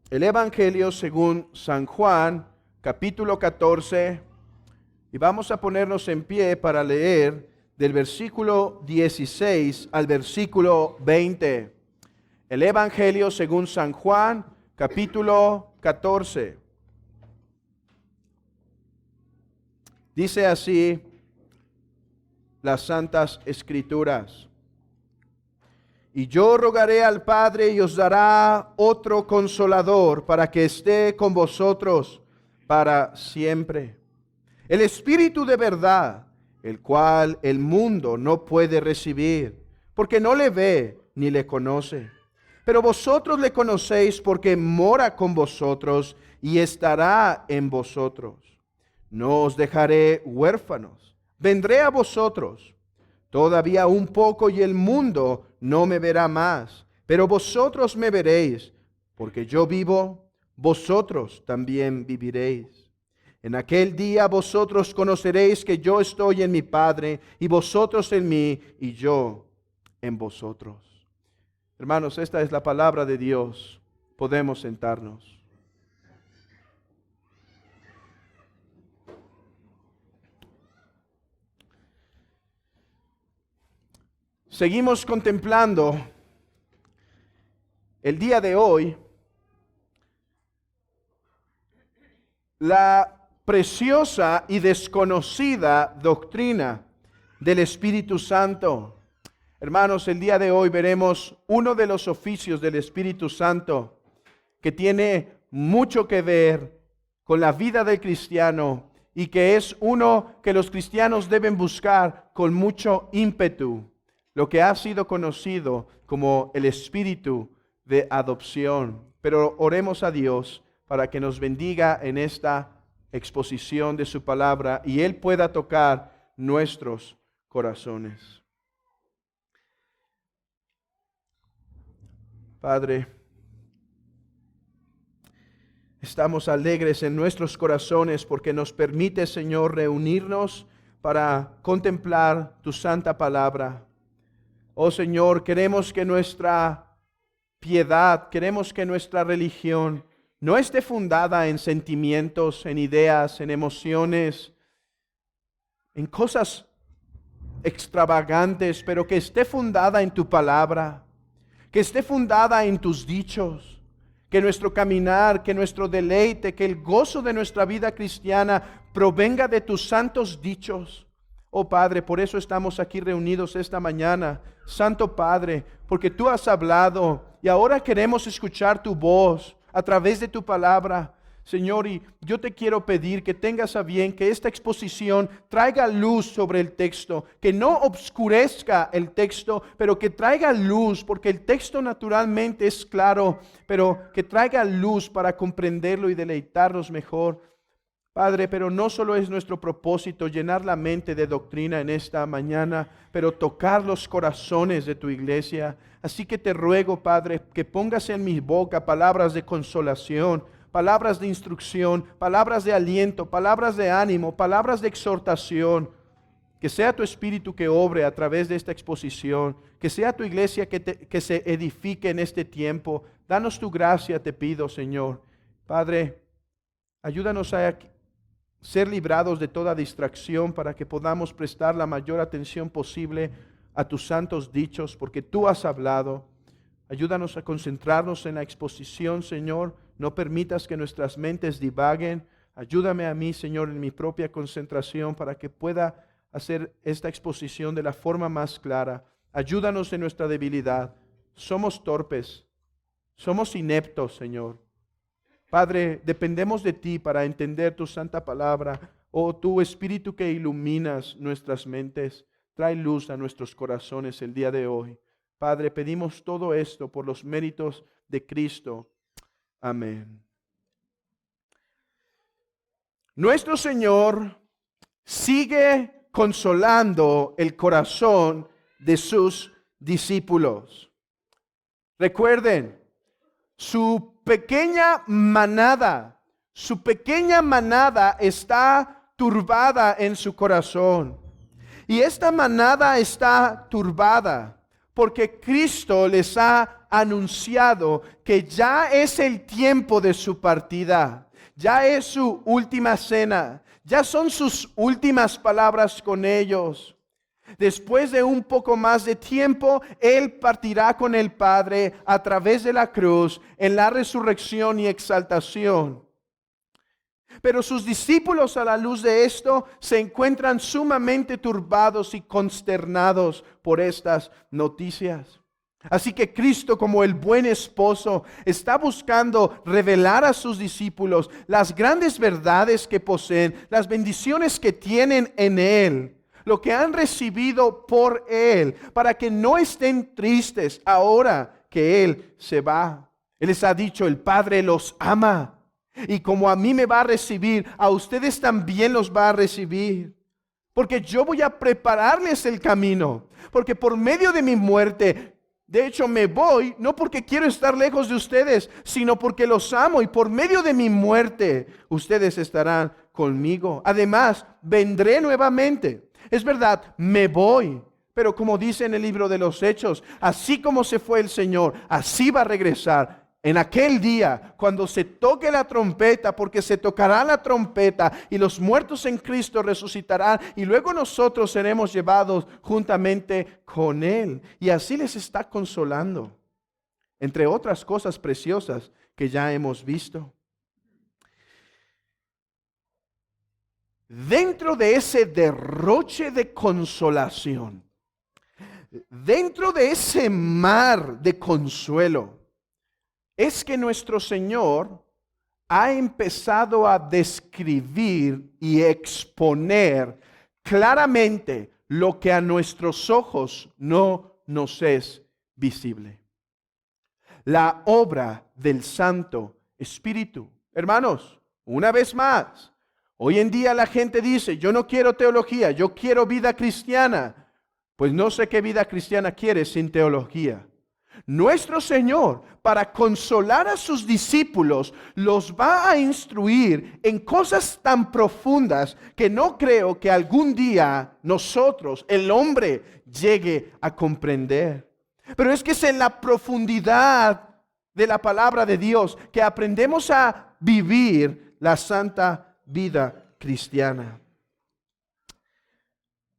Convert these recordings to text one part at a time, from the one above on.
el Evangelio según San Juan, capítulo 14, y vamos a ponernos en pie para leer del versículo 16 al versículo 20. El Evangelio según San Juan, capítulo 14. Dice así las Santas Escrituras: Y yo rogaré al Padre y os dará otro consolador para que esté con vosotros para siempre. El Espíritu de verdad, el cual el mundo no puede recibir, porque no le ve ni le conoce. Pero vosotros le conocéis porque mora con vosotros y estará en vosotros. No os dejaré huérfanos, vendré a vosotros. Todavía un poco y el mundo no me verá más, pero vosotros me veréis, porque yo vivo, vosotros también viviréis. En aquel día vosotros conoceréis que yo estoy en mi Padre, y vosotros en mí, y yo en vosotros. Hermanos, esta es la palabra de Dios. Podemos sentarnos. Seguimos contemplando el día de hoy la preciosa y desconocida doctrina del Espíritu Santo. Hermanos, el día de hoy veremos uno de los oficios del Espíritu Santo que tiene mucho que ver con la vida del cristiano y que es uno que los cristianos deben buscar con mucho ímpetu, lo que ha sido conocido como el espíritu de adopción. Pero oremos a Dios para que nos bendiga en esta exposición de su palabra y Él pueda tocar nuestros corazones. Padre, estamos alegres en nuestros corazones porque nos permite, Señor, reunirnos para contemplar tu santa palabra. Oh Señor, queremos que nuestra piedad, queremos que nuestra religión no esté fundada en sentimientos, en ideas, en emociones, en cosas extravagantes, pero que esté fundada en tu palabra, que esté fundada en tus dichos, que nuestro caminar, que nuestro deleite, que el gozo de nuestra vida cristiana provenga de tus santos dichos. Oh Padre, por eso estamos aquí reunidos esta mañana, Santo Padre, porque tú has hablado y ahora queremos escuchar tu voz a través de tu palabra, Señor. Y yo te quiero pedir que tengas a bien que esta exposición traiga luz sobre el texto, que no obscurezca el texto, pero que traiga luz, porque el texto naturalmente es claro, pero que traiga luz para comprenderlo y deleitarnos mejor. Padre, pero no solo es nuestro propósito llenar la mente de doctrina en esta mañana, pero tocar los corazones de tu iglesia. Así que te ruego, Padre, que pongas en mi boca palabras de consolación, palabras de instrucción, palabras de aliento, palabras de ánimo, palabras de exhortación. Que sea tu Espíritu que obre a través de esta exposición, que sea tu iglesia que se edifique en este tiempo. Danos tu gracia, te pido, Señor. Padre, ayúdanos a ser librados de toda distracción para que podamos prestar la mayor atención posible a tus santos dichos, porque tú has hablado. Ayúdanos a concentrarnos en la exposición, Señor. No permitas que nuestras mentes divaguen. Ayúdame a mí, Señor, en mi propia concentración para que pueda hacer esta exposición de la forma más clara. Ayúdanos en nuestra debilidad. Somos torpes, somos ineptos, Señor. Padre, dependemos de ti para entender tu santa palabra. Oh, tu Espíritu que iluminas nuestras mentes, trae luz a nuestros corazones el día de hoy. Padre, pedimos todo esto por los méritos de Cristo. Amén. Nuestro Señor sigue consolando el corazón de sus discípulos. Recuerden, su pequeña manada está turbada en su corazón. Y esta manada está turbada porque Cristo les ha anunciado que ya es el tiempo de su partida, ya es su última cena, ya son sus últimas palabras con ellos. Después de un poco más de tiempo, Él partirá con el Padre a través de la cruz en la resurrección y exaltación. Pero sus discípulos, a la luz de esto, se encuentran sumamente turbados y consternados por estas noticias. Así que Cristo, como el buen esposo, está buscando revelar a sus discípulos las grandes verdades que poseen, las bendiciones que tienen en Él, lo que han recibido por Él, para que no estén tristes ahora que Él se va. Él les ha dicho: el Padre los ama. Y como a mí me va a recibir, a ustedes también los va a recibir. Porque yo voy a prepararles el camino. Porque por medio de mi muerte, de hecho me voy, no porque quiero estar lejos de ustedes, sino porque los amo. Y por medio de mi muerte, ustedes estarán conmigo. Además, vendré nuevamente. Es verdad, me voy. Pero como dice en el libro de los Hechos, así como se fue el Señor, así va a regresar. En aquel día, cuando se toque la trompeta, porque se tocará la trompeta y los muertos en Cristo resucitarán y luego nosotros seremos llevados juntamente con Él. Y así les está consolando, entre otras cosas preciosas que ya hemos visto. Dentro de ese derroche de consolación, dentro de ese mar de consuelo, es que nuestro Señor ha empezado a describir y exponer claramente lo que a nuestros ojos no nos es visible. La obra del Santo Espíritu. Hermanos, una vez más, hoy en día la gente dice: yo no quiero teología, yo quiero vida cristiana. Pues no sé qué vida cristiana quieres sin teología. Nuestro Señor, para consolar a sus discípulos, los va a instruir en cosas tan profundas que no creo que algún día nosotros, el hombre, llegue a comprender. Pero es que es en la profundidad de la palabra de Dios que aprendemos a vivir la santa vida cristiana.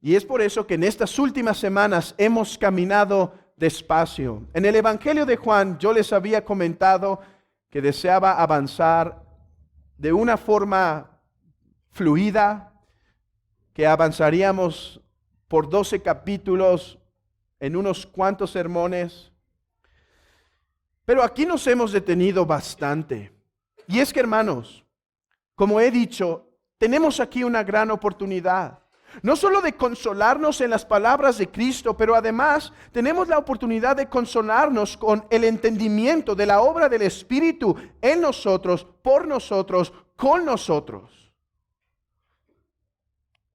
Y es por eso que en estas últimas semanas hemos caminado despacio. En el Evangelio de Juan yo les había comentado que deseaba avanzar de una forma fluida, que avanzaríamos por 12 capítulos en unos cuantos sermones. Pero aquí nos hemos detenido bastante. Y es que, hermanos, como he dicho, tenemos aquí una gran oportunidad. No solo de consolarnos en las palabras de Cristo, pero además tenemos la oportunidad de consolarnos con el entendimiento de la obra del Espíritu en nosotros, por nosotros, con nosotros.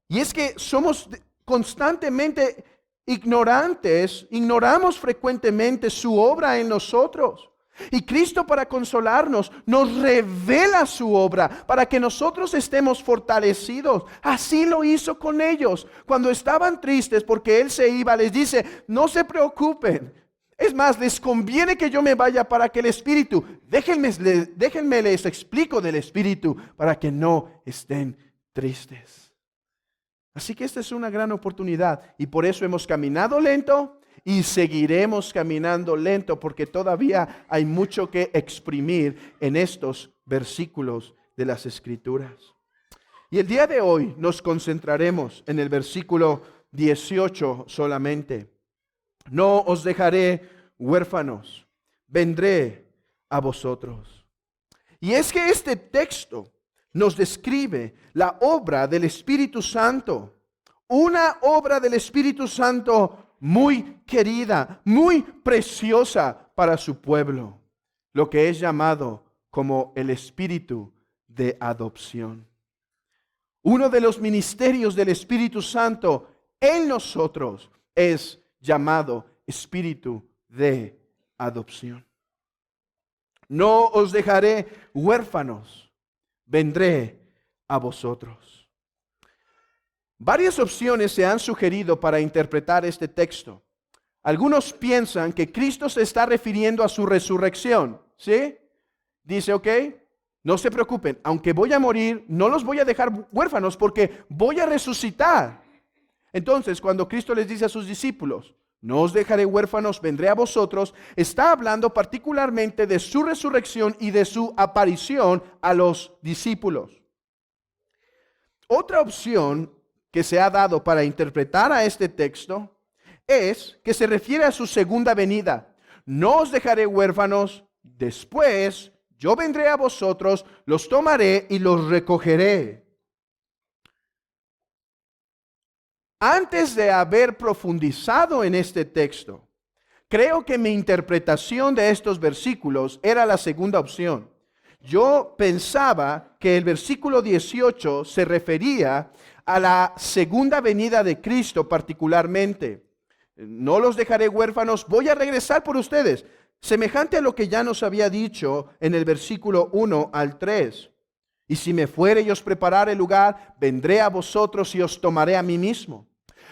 Y es que somos constantemente ignorantes, ignoramos frecuentemente su obra en nosotros. Y Cristo, para consolarnos, nos revela su obra para que nosotros estemos fortalecidos. Así lo hizo con ellos. Cuando estaban tristes porque Él se iba, les dice: no se preocupen. Es más, les conviene que yo me vaya para que el Espíritu, déjenme les explico del Espíritu para que no estén tristes. Así que esta es una gran oportunidad y por eso hemos caminado lento. Y seguiremos caminando lento porque todavía hay mucho que exprimir en estos versículos de las Escrituras. Y el día de hoy nos concentraremos en el versículo 18 solamente. No os dejaré huérfanos, vendré a vosotros. Y es que este texto nos describe la obra del Espíritu Santo. Una obra del Espíritu Santo muy querida, muy preciosa para su pueblo, lo que es llamado como el espíritu de adopción. Uno de los ministerios del Espíritu Santo en nosotros es llamado espíritu de adopción. No os dejaré huérfanos, vendré a vosotros. Varias opciones se han sugerido para interpretar este texto. Algunos piensan que Cristo se está refiriendo a su resurrección, ¿sí? Dice, ok, no se preocupen, aunque voy a morir, no los voy a dejar huérfanos porque voy a resucitar. Entonces, cuando Cristo les dice a sus discípulos, no os dejaré huérfanos, vendré a vosotros, está hablando particularmente de su resurrección y de su aparición a los discípulos. Otra opción que se ha dado para interpretar a este texto es que se refiere a su segunda venida. No os dejaré huérfanos, después yo vendré a vosotros, los tomaré y los recogeré. Antes de haber profundizado en este texto, creo que mi interpretación de estos versículos era la segunda opción. Yo pensaba que el versículo 18 se refería a la segunda venida de Cristo particularmente. No los dejaré huérfanos, voy a regresar por ustedes. Semejante a lo que ya nos había dicho en el versículo 1 al 3. Y si me fuere y os preparare el lugar, vendré a vosotros y os tomaré a mí mismo.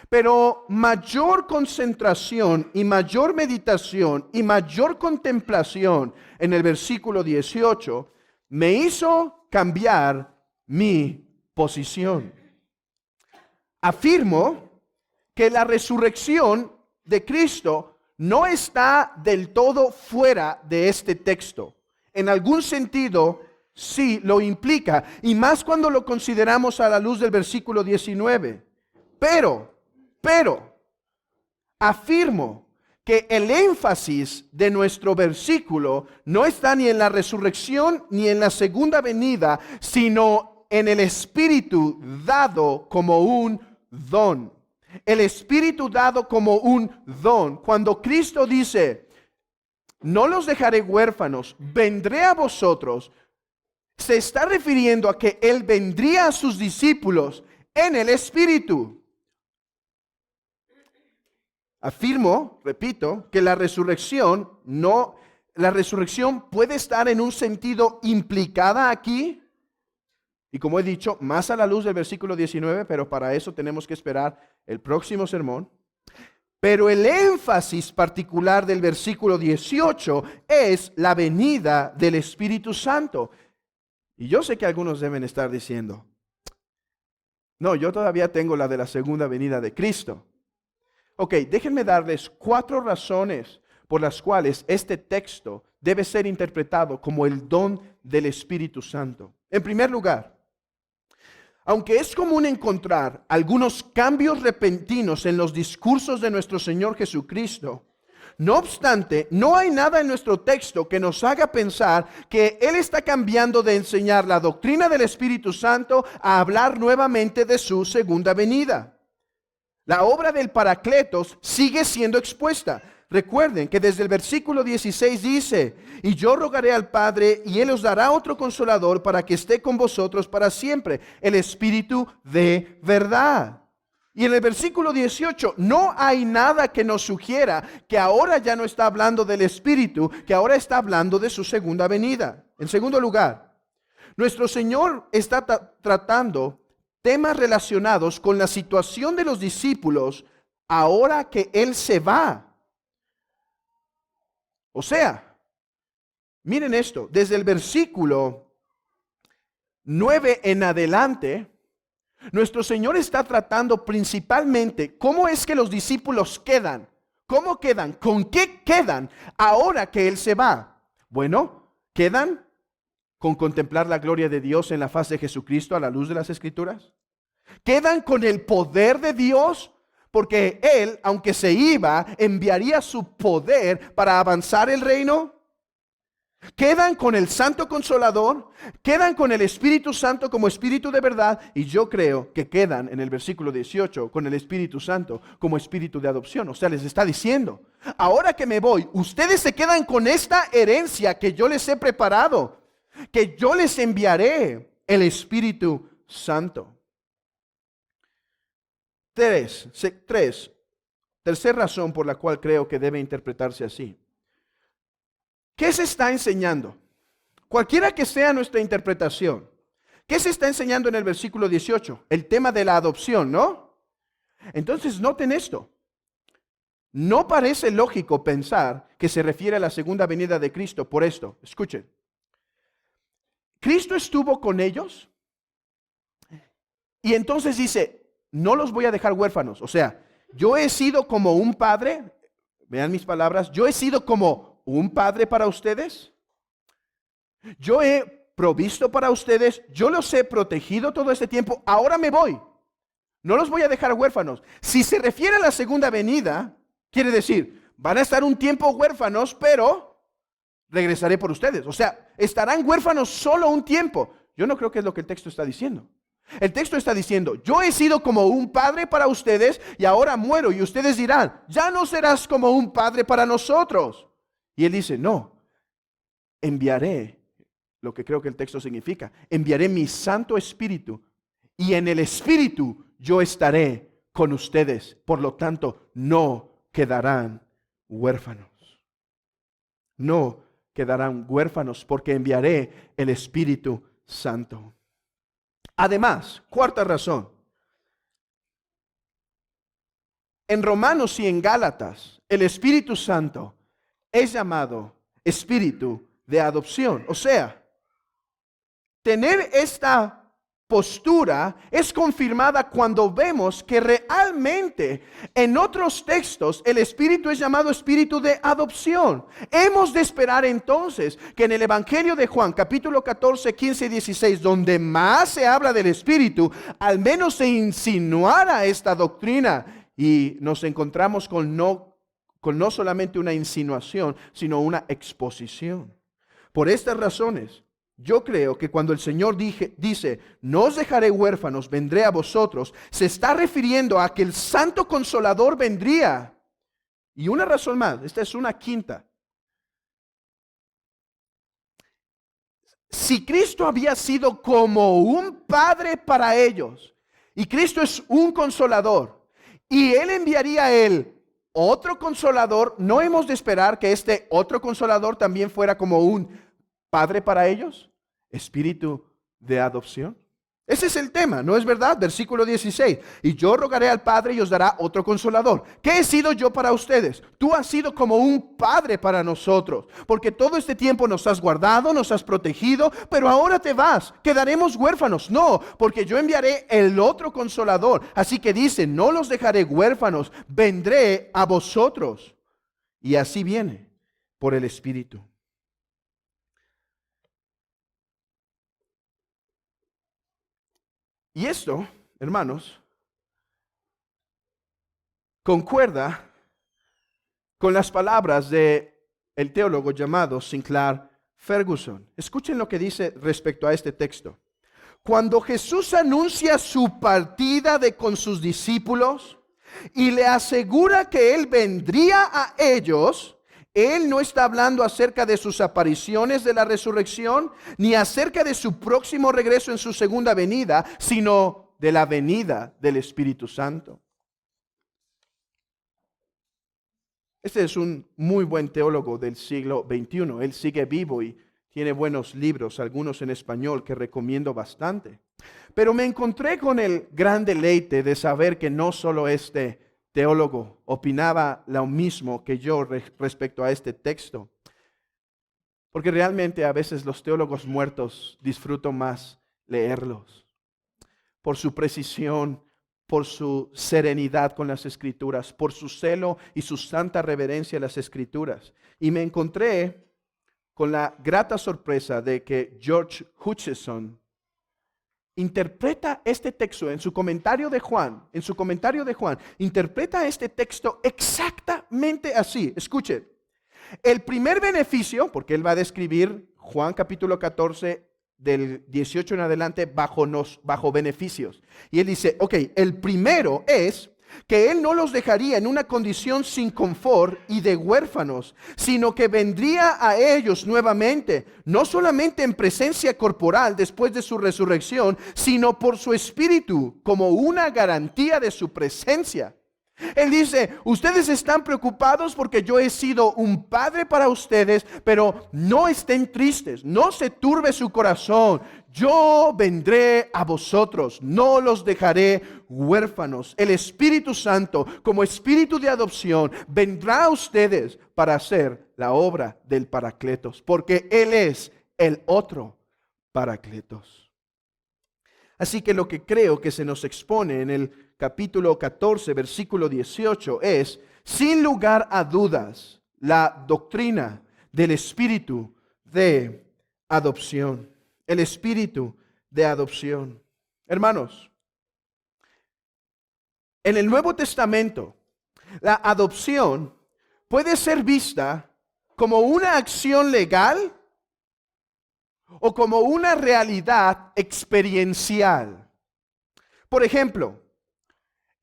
Pero mayor concentración y mayor meditación y mayor contemplación en el versículo 18 me hizo cambiar mi posición. Afirmo que la resurrección de Cristo no está del todo fuera de este texto. En algún sentido, sí lo implica, y más cuando lo consideramos a la luz del versículo 19. Pero, afirmo que el énfasis de nuestro versículo no está ni en la resurrección ni en la segunda venida, sino en el Espíritu dado como un don. El Espíritu dado como un don. Cuando Cristo dice, no los dejaré huérfanos, vendré a vosotros, se está refiriendo a que Él vendría a sus discípulos en el Espíritu. Afirmo, repito, que la resurrección puede estar en un sentido implicada aquí, y como he dicho, más a la luz del versículo 19, pero para eso tenemos que esperar el próximo sermón. Pero el énfasis particular del versículo 18 es la venida del Espíritu Santo. Y yo sé que algunos deben estar diciendo, no, yo todavía tengo la de la segunda venida de Cristo. Ok, déjenme darles 4 razones por las cuales este texto debe ser interpretado como el don del Espíritu Santo. En primer lugar, aunque es común encontrar algunos cambios repentinos en los discursos de nuestro Señor Jesucristo, no obstante, no hay nada en nuestro texto que nos haga pensar que Él está cambiando de enseñar la doctrina del Espíritu Santo a hablar nuevamente de su segunda venida. La obra del Paracletos sigue siendo expuesta. Recuerden que desde el versículo 16 dice, y yo rogaré al Padre y Él os dará otro consolador para que esté con vosotros para siempre, el Espíritu de verdad. Y en el versículo 18 no hay nada que nos sugiera que ahora ya no está hablando del Espíritu, que ahora está hablando de su segunda venida. En segundo lugar, nuestro Señor está tratando temas relacionados con la situación de los discípulos ahora que Él se va. O sea, miren esto, desde el versículo 9 en adelante, nuestro Señor está tratando principalmente cómo es que los discípulos quedan. ¿Cómo quedan? ¿Con qué quedan ahora que Él se va? Bueno, quedan con contemplar la gloria de Dios en la faz de Jesucristo a la luz de las Escrituras. Quedan con el poder de Dios, porque Él, aunque se iba, enviaría su poder para avanzar el reino. Quedan con el Santo Consolador, quedan con el Espíritu Santo como Espíritu de verdad, y yo creo que quedan en el versículo 18 con el Espíritu Santo como Espíritu de adopción. O sea, les está diciendo, ahora que me voy, ustedes se quedan con esta herencia que yo les he preparado, que yo les enviaré el Espíritu Santo. Tercera razón por la cual creo que debe interpretarse así. ¿Qué se está enseñando? Cualquiera que sea nuestra interpretación, ¿qué se está enseñando en el versículo 18? El tema de la adopción, ¿no? Entonces noten esto. No parece lógico pensar que se refiere a la segunda venida de Cristo por esto. Escuchen. Cristo estuvo con ellos y entonces dice, no los voy a dejar huérfanos. O sea, yo he sido como un padre, vean mis palabras, yo he sido como un padre para ustedes. Yo he provisto para ustedes, yo los he protegido todo este tiempo, ahora me voy. No los voy a dejar huérfanos. Si se refiere a la segunda venida, quiere decir, van a estar un tiempo huérfanos, pero regresaré por ustedes. O sea, estarán huérfanos solo un tiempo. Yo no creo que es lo que el texto está diciendo. El texto está diciendo, yo he sido como un padre para ustedes y ahora muero. Y ustedes dirán, ya no serás como un padre para nosotros. Y él dice, no, enviaré, lo que creo que el texto significa, enviaré mi Santo Espíritu y en el Espíritu yo estaré con ustedes. Por lo tanto, no quedarán huérfanos. No quedarán huérfanos porque enviaré el Espíritu Santo. Además, cuarta razón. En Romanos y en Gálatas, el Espíritu Santo es llamado Espíritu de adopción. O sea, tener esta postura es confirmada cuando vemos que realmente en otros textos el Espíritu es llamado Espíritu de adopción. Hemos de esperar entonces que en el Evangelio de Juan, capítulo 14, 15 y 16, donde más se habla del Espíritu, al menos se insinuara esta doctrina y nos encontramos con no solamente una insinuación, sino una exposición. Por estas razones, yo creo que cuando el Señor dice, no os dejaré huérfanos, vendré a vosotros, se está refiriendo a que el Santo Consolador vendría. Y una razón más, esta es una quinta. Si Cristo había sido como un padre para ellos, y Cristo es un consolador, y Él enviaría a Él otro consolador, ¿no hemos de esperar que este otro consolador también fuera como un padre para ellos? Espíritu de adopción. Ese es el tema, ¿no es verdad? Versículo 16. Y yo rogaré al Padre y os dará otro consolador. ¿Qué he sido yo para ustedes? Tú has sido como un padre para nosotros, porque todo este tiempo nos has guardado, nos has protegido, pero ahora te vas. ¿Quedaremos huérfanos? No, porque yo enviaré el otro consolador. Así que dice, no los dejaré huérfanos, vendré a vosotros. Y así viene por el Espíritu. Y esto, hermanos, concuerda con las palabras de el teólogo llamado Sinclair Ferguson. Escuchen lo que dice respecto a este texto. Cuando Jesús anuncia su partida con sus discípulos y le asegura que Él vendría a ellos, Él no está hablando acerca de sus apariciones de la resurrección, ni acerca de su próximo regreso en su segunda venida, sino de la venida del Espíritu Santo. Este es un muy buen teólogo del siglo XXI. Él sigue vivo y tiene buenos libros, algunos en español que recomiendo bastante. Pero me encontré con el gran deleite de saber que no solo este teólogo opinaba lo mismo que yo respecto a este texto. Porque realmente a veces los teólogos muertos disfruto más leerlos. Por su precisión, por su serenidad con las Escrituras, por su celo y su santa reverencia a las Escrituras. Y me encontré con la grata sorpresa de que George Hutcheson interpreta este texto en su comentario de Juan, interpreta este texto exactamente así. Escuchen, el primer beneficio, porque él va a describir Juan capítulo 14 del 18 en adelante bajo beneficios. Y él dice, ok, el primero es que Él no los dejaría en una condición sin confort y de huérfanos, sino que vendría a ellos nuevamente, no solamente en presencia corporal después de su resurrección, sino por su Espíritu, como una garantía de su presencia. Él dice, ustedes están preocupados porque yo he sido un padre para ustedes, pero no estén tristes, no se turbe su corazón. Yo vendré a vosotros, no los dejaré huérfanos. El Espíritu Santo, como Espíritu de adopción, vendrá a ustedes para hacer la obra del Paracletos, porque Él es el otro Paracletos. Así que lo que creo que se nos expone en el capítulo 14, versículo 18 es, sin lugar a dudas, la doctrina del espíritu de adopción. El espíritu de adopción. Hermanos, en el Nuevo Testamento, la adopción puede ser vista como una acción legal o como una realidad experiencial. Por ejemplo,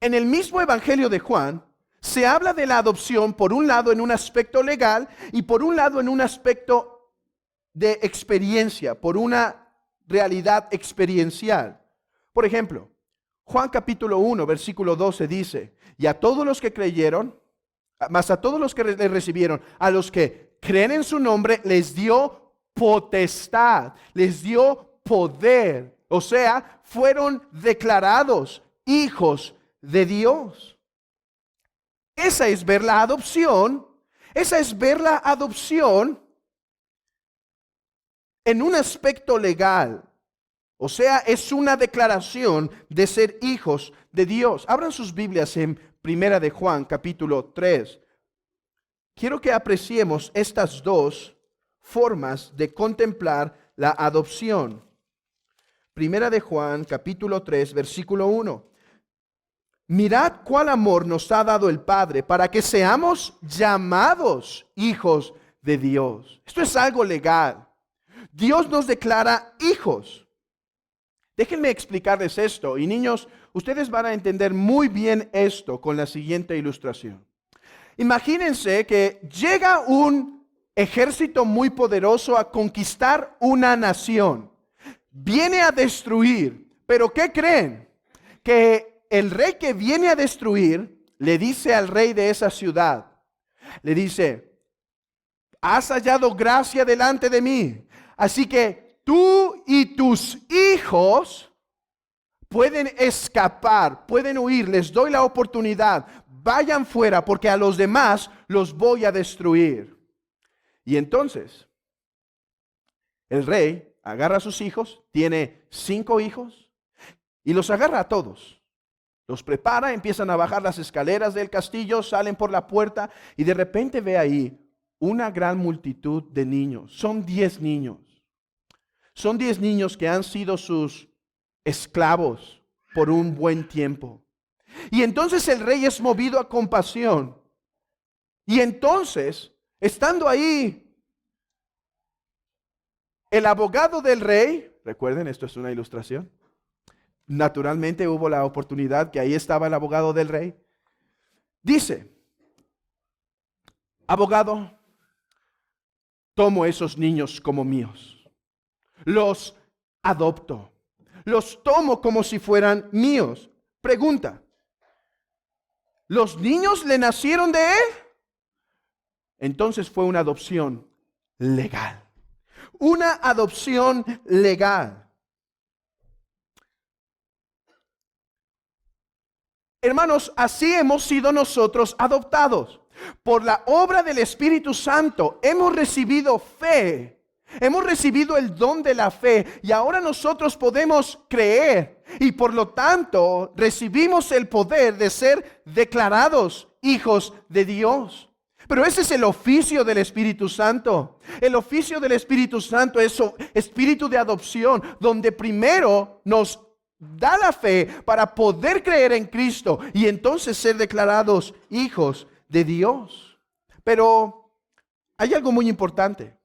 en el mismo Evangelio de Juan, se habla de la adopción por un lado en un aspecto legal y por un lado en un aspecto de experiencia, por una realidad experiencial. Por ejemplo, Juan capítulo 1, versículo 12 dice, y a todos los que creyeron, más a todos los que le recibieron, a los que creen en su nombre, les dio potestad, les dio poder, o sea, fueron declarados hijos de Dios. Esa es ver la adopción. Esa es ver la adopción en un aspecto legal. O sea, es una declaración de ser hijos de Dios. Abran sus Biblias en Primera de Juan, capítulo 3. Quiero que apreciemos estas dos formas de contemplar la adopción. Primera de Juan, capítulo 3, versículo 1. Mirad cuál amor nos ha dado el Padre para que seamos llamados hijos de Dios. Esto es algo legal. Dios nos declara hijos. Déjenme explicarles esto. Y niños, ustedes van a entender muy bien esto con la siguiente ilustración. Imagínense que llega un ejército muy poderoso a conquistar una nación. Viene a destruir. ¿Pero qué creen? Que el rey que viene a destruir le dice al rey de esa ciudad, le dice, has hallado gracia delante de mí, así que tú y tus hijos pueden escapar, pueden huir, les doy la oportunidad, vayan fuera porque a los demás los voy a destruir. Y entonces, el rey agarra a sus hijos, tiene 5 hijos y los agarra a todos. Los prepara, empiezan a bajar las escaleras del castillo, salen por la puerta y de repente ve ahí una gran multitud de niños. Son 10 niños. Son 10 niños que han sido sus esclavos por un buen tiempo. Y entonces el rey es movido a compasión. Y entonces, estando ahí, el abogado del rey, recuerden, esto es una ilustración. Naturalmente hubo la oportunidad que ahí estaba el abogado del rey. Dice, abogado, tomo esos niños como míos. Los adopto. Los tomo como si fueran míos. Pregunta, ¿los niños le nacieron de él? Entonces fue una adopción legal. Una adopción legal. Hermanos, así hemos sido nosotros adoptados. Por la obra del Espíritu Santo hemos recibido fe. Hemos recibido el don de la fe y ahora nosotros podemos creer y por lo tanto recibimos el poder de ser declarados hijos de Dios. Pero ese es el oficio del Espíritu Santo. El oficio del Espíritu Santo es espíritu de adopción, donde primero nos da la fe para poder creer en Cristo y entonces ser declarados hijos de Dios. Pero hay algo muy importante.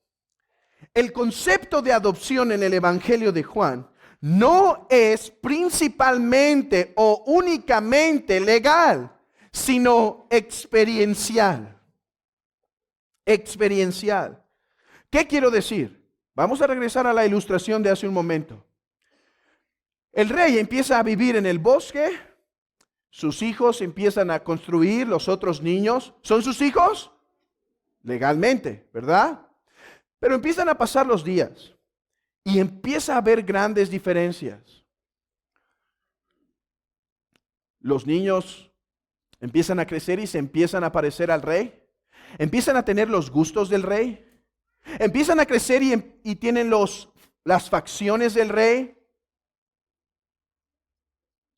El concepto de adopción en el Evangelio de Juan no es principalmente o únicamente legal, sino experiencial. Experiencial. ¿Qué quiero decir? Vamos a regresar a la ilustración de hace un momento. El rey empieza a vivir en el bosque, sus hijos empiezan a construir, los otros niños, ¿son sus hijos? Legalmente, ¿verdad? Pero empiezan a pasar los días y empieza a haber grandes diferencias. Los niños empiezan a crecer y se empiezan a parecer al rey. Empiezan a tener los gustos del rey. Empiezan a crecer y tienen las facciones del rey.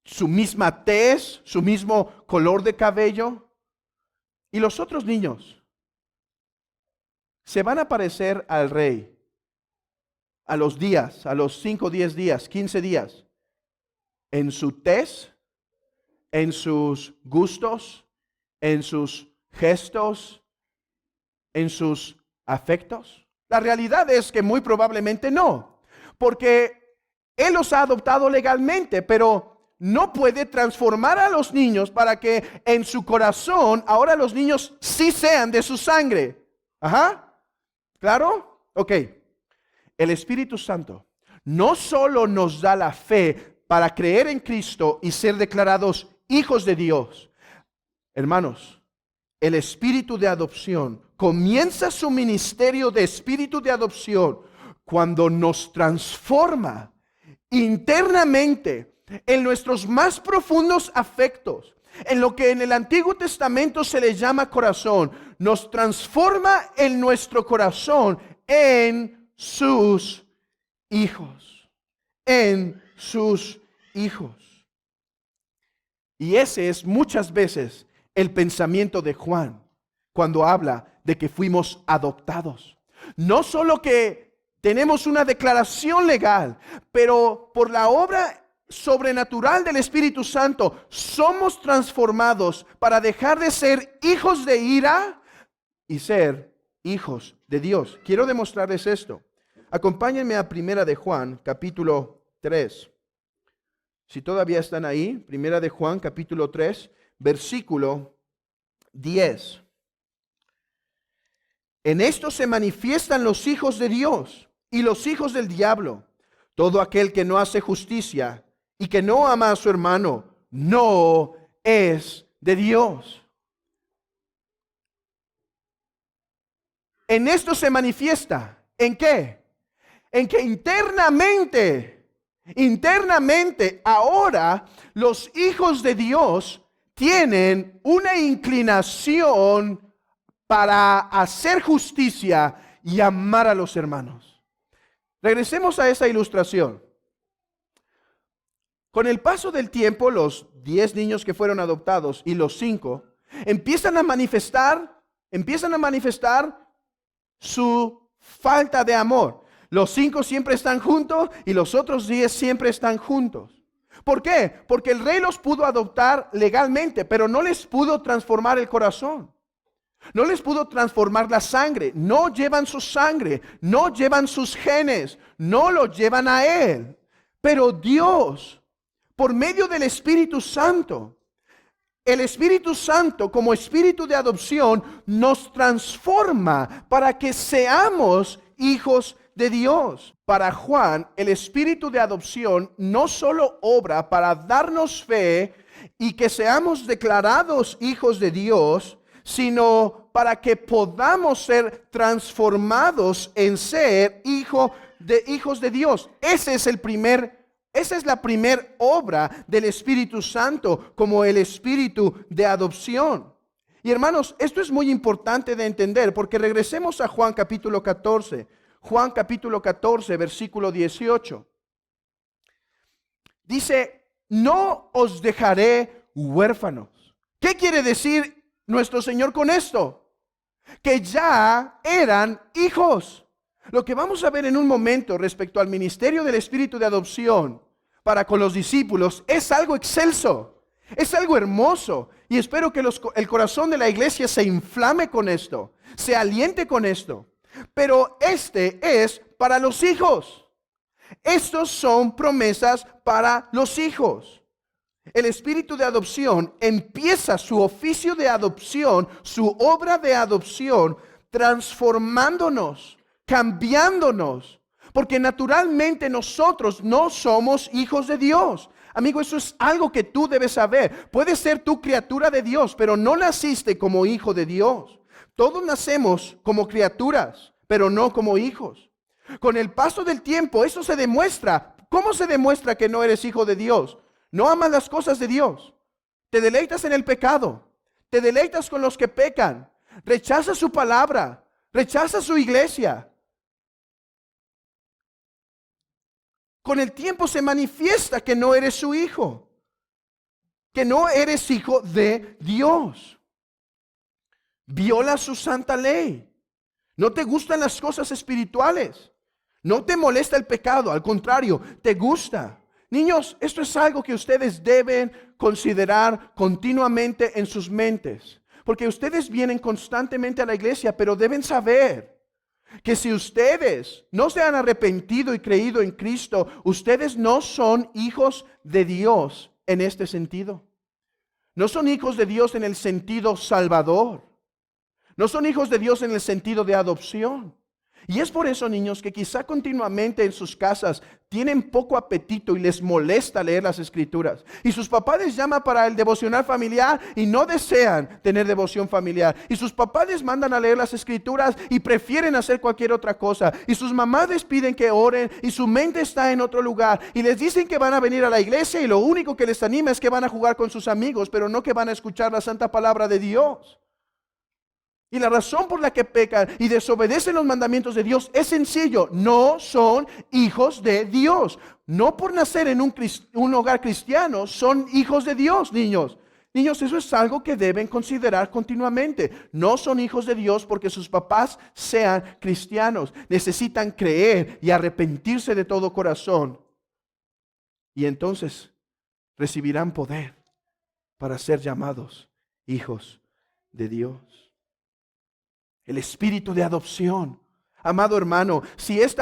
Su misma tez, su mismo color de cabello. Y los otros niños se van a parecer al rey a los días, a los 5, 10 días, 15 días, en su tez, en sus gustos, en sus gestos, en sus afectos. La realidad es que muy probablemente no, porque Él los ha adoptado legalmente, pero no puede transformar a los niños para que en su corazón ahora los niños sí sean de su sangre. Ajá, ¿claro? Ok. El Espíritu Santo no solo nos da la fe para creer en Cristo y ser declarados hijos de Dios. Hermanos, el espíritu de adopción comienza su ministerio de espíritu de adopción cuando nos transforma internamente en nuestros más profundos afectos, en lo que en el Antiguo Testamento se le llama corazón. Nos transforma en nuestro corazón en sus hijos, en sus hijos. Y ese es muchas veces el pensamiento de Juan cuando habla de que fuimos adoptados. No solo que tenemos una declaración legal, pero por la obra sobrenatural del Espíritu Santo somos transformados para dejar de ser hijos de ira y ser hijos de Dios. Quiero demostrarles esto. Acompáñenme a Primera de Juan, capítulo 3. Si todavía están ahí, Primera de Juan, capítulo 3, versículo 10. En esto se manifiestan los hijos de Dios y los hijos del diablo. Todo aquel que no hace justicia y que no ama a su hermano, no es de Dios. En esto se manifiesta. ¿En qué? En que internamente ahora los hijos de Dios tienen una inclinación para hacer justicia y amar a los hermanos. Regresemos a esa ilustración. Con el paso del tiempo, los 10 niños que fueron adoptados y los 5 empiezan a manifestar su falta de amor. Los 5 siempre están juntos y los otros 10 siempre están juntos. ¿Por qué? Porque el rey los pudo adoptar legalmente, pero no les pudo transformar el corazón. No les pudo transformar la sangre. No llevan su sangre, no llevan sus genes, no lo llevan a Él. Pero Dios, por medio del Espíritu Santo, el Espíritu Santo como espíritu de adopción nos transforma para que seamos hijos de Dios. Para Juan, el espíritu de adopción no solo obra para darnos fe y que seamos declarados hijos de Dios, sino para que podamos ser transformados en ser hijos de Dios. Esa es la primera obra del Espíritu Santo como el espíritu de adopción. Y hermanos, esto es muy importante de entender porque regresemos a Juan capítulo 14. Juan capítulo 14, versículo 18. Dice, no os dejaré huérfanos. ¿Qué quiere decir nuestro Señor con esto? Que ya eran hijos. Lo que vamos a ver en un momento respecto al ministerio del Espíritu de adopción para con los discípulos es algo excelso, es algo hermoso. Y espero que el corazón de la iglesia se inflame con esto, se aliente con esto. Pero este es para los hijos. Estos son promesas para los hijos. El espíritu de adopción empieza su oficio de adopción, su obra de adopción, transformándonos, cambiándonos. Porque naturalmente nosotros no somos hijos de Dios. Amigo, eso es algo que tú debes saber. Puedes ser tú criatura de Dios, pero no naciste como hijo de Dios. Todos nacemos como criaturas, pero no como hijos. Con el paso del tiempo, eso se demuestra. ¿Cómo se demuestra que no eres hijo de Dios? No amas las cosas de Dios. Te deleitas en el pecado. Te deleitas con los que pecan. Rechazas su palabra. Rechazas su iglesia. Con el tiempo se manifiesta que no eres su hijo. Que no eres hijo de Dios. Violas su santa ley. No te gustan las cosas espirituales. No te molesta el pecado, al contrario, te gusta. Niños, esto es algo que ustedes deben considerar continuamente en sus mentes. Porque ustedes vienen constantemente a la iglesia, pero deben saber que si ustedes no se han arrepentido y creído en Cristo, ustedes no son hijos de Dios en este sentido. No son hijos de Dios en el sentido salvador. No son hijos de Dios en el sentido de adopción. Y es por eso, niños, que quizá continuamente en sus casas tienen poco apetito y les molesta leer las escrituras. Y sus papás les llaman para el devocional familiar y no desean tener devoción familiar. Y sus papás les mandan a leer las escrituras y prefieren hacer cualquier otra cosa. Y sus mamás les piden que oren y su mente está en otro lugar. Y les dicen que van a venir a la iglesia y lo único que les anima es que van a jugar con sus amigos, pero no que van a escuchar la santa palabra de Dios. Y la razón por la que pecan y desobedecen los mandamientos de Dios es sencillo. No son hijos de Dios. No por nacer en un hogar cristiano son hijos de Dios, niños. Niños, eso es algo que deben considerar continuamente. No son hijos de Dios porque sus papás sean cristianos. Necesitan creer y arrepentirse de todo corazón. Y entonces recibirán poder para ser llamados hijos de Dios. El espíritu de adopción. Amado hermano, si esta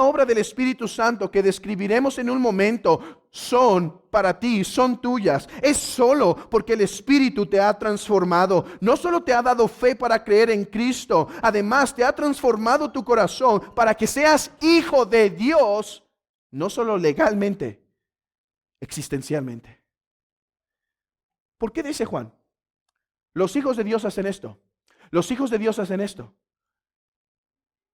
obra del Espíritu Santo que describiremos en un momento son para ti, son tuyas, es solo porque el Espíritu te ha transformado. No solo te ha dado fe para creer en Cristo, además te ha transformado tu corazón para que seas hijo de Dios, no solo legalmente, existencialmente. ¿Por qué dice Juan? Los hijos de Dios hacen esto. Los hijos de Dios hacen esto.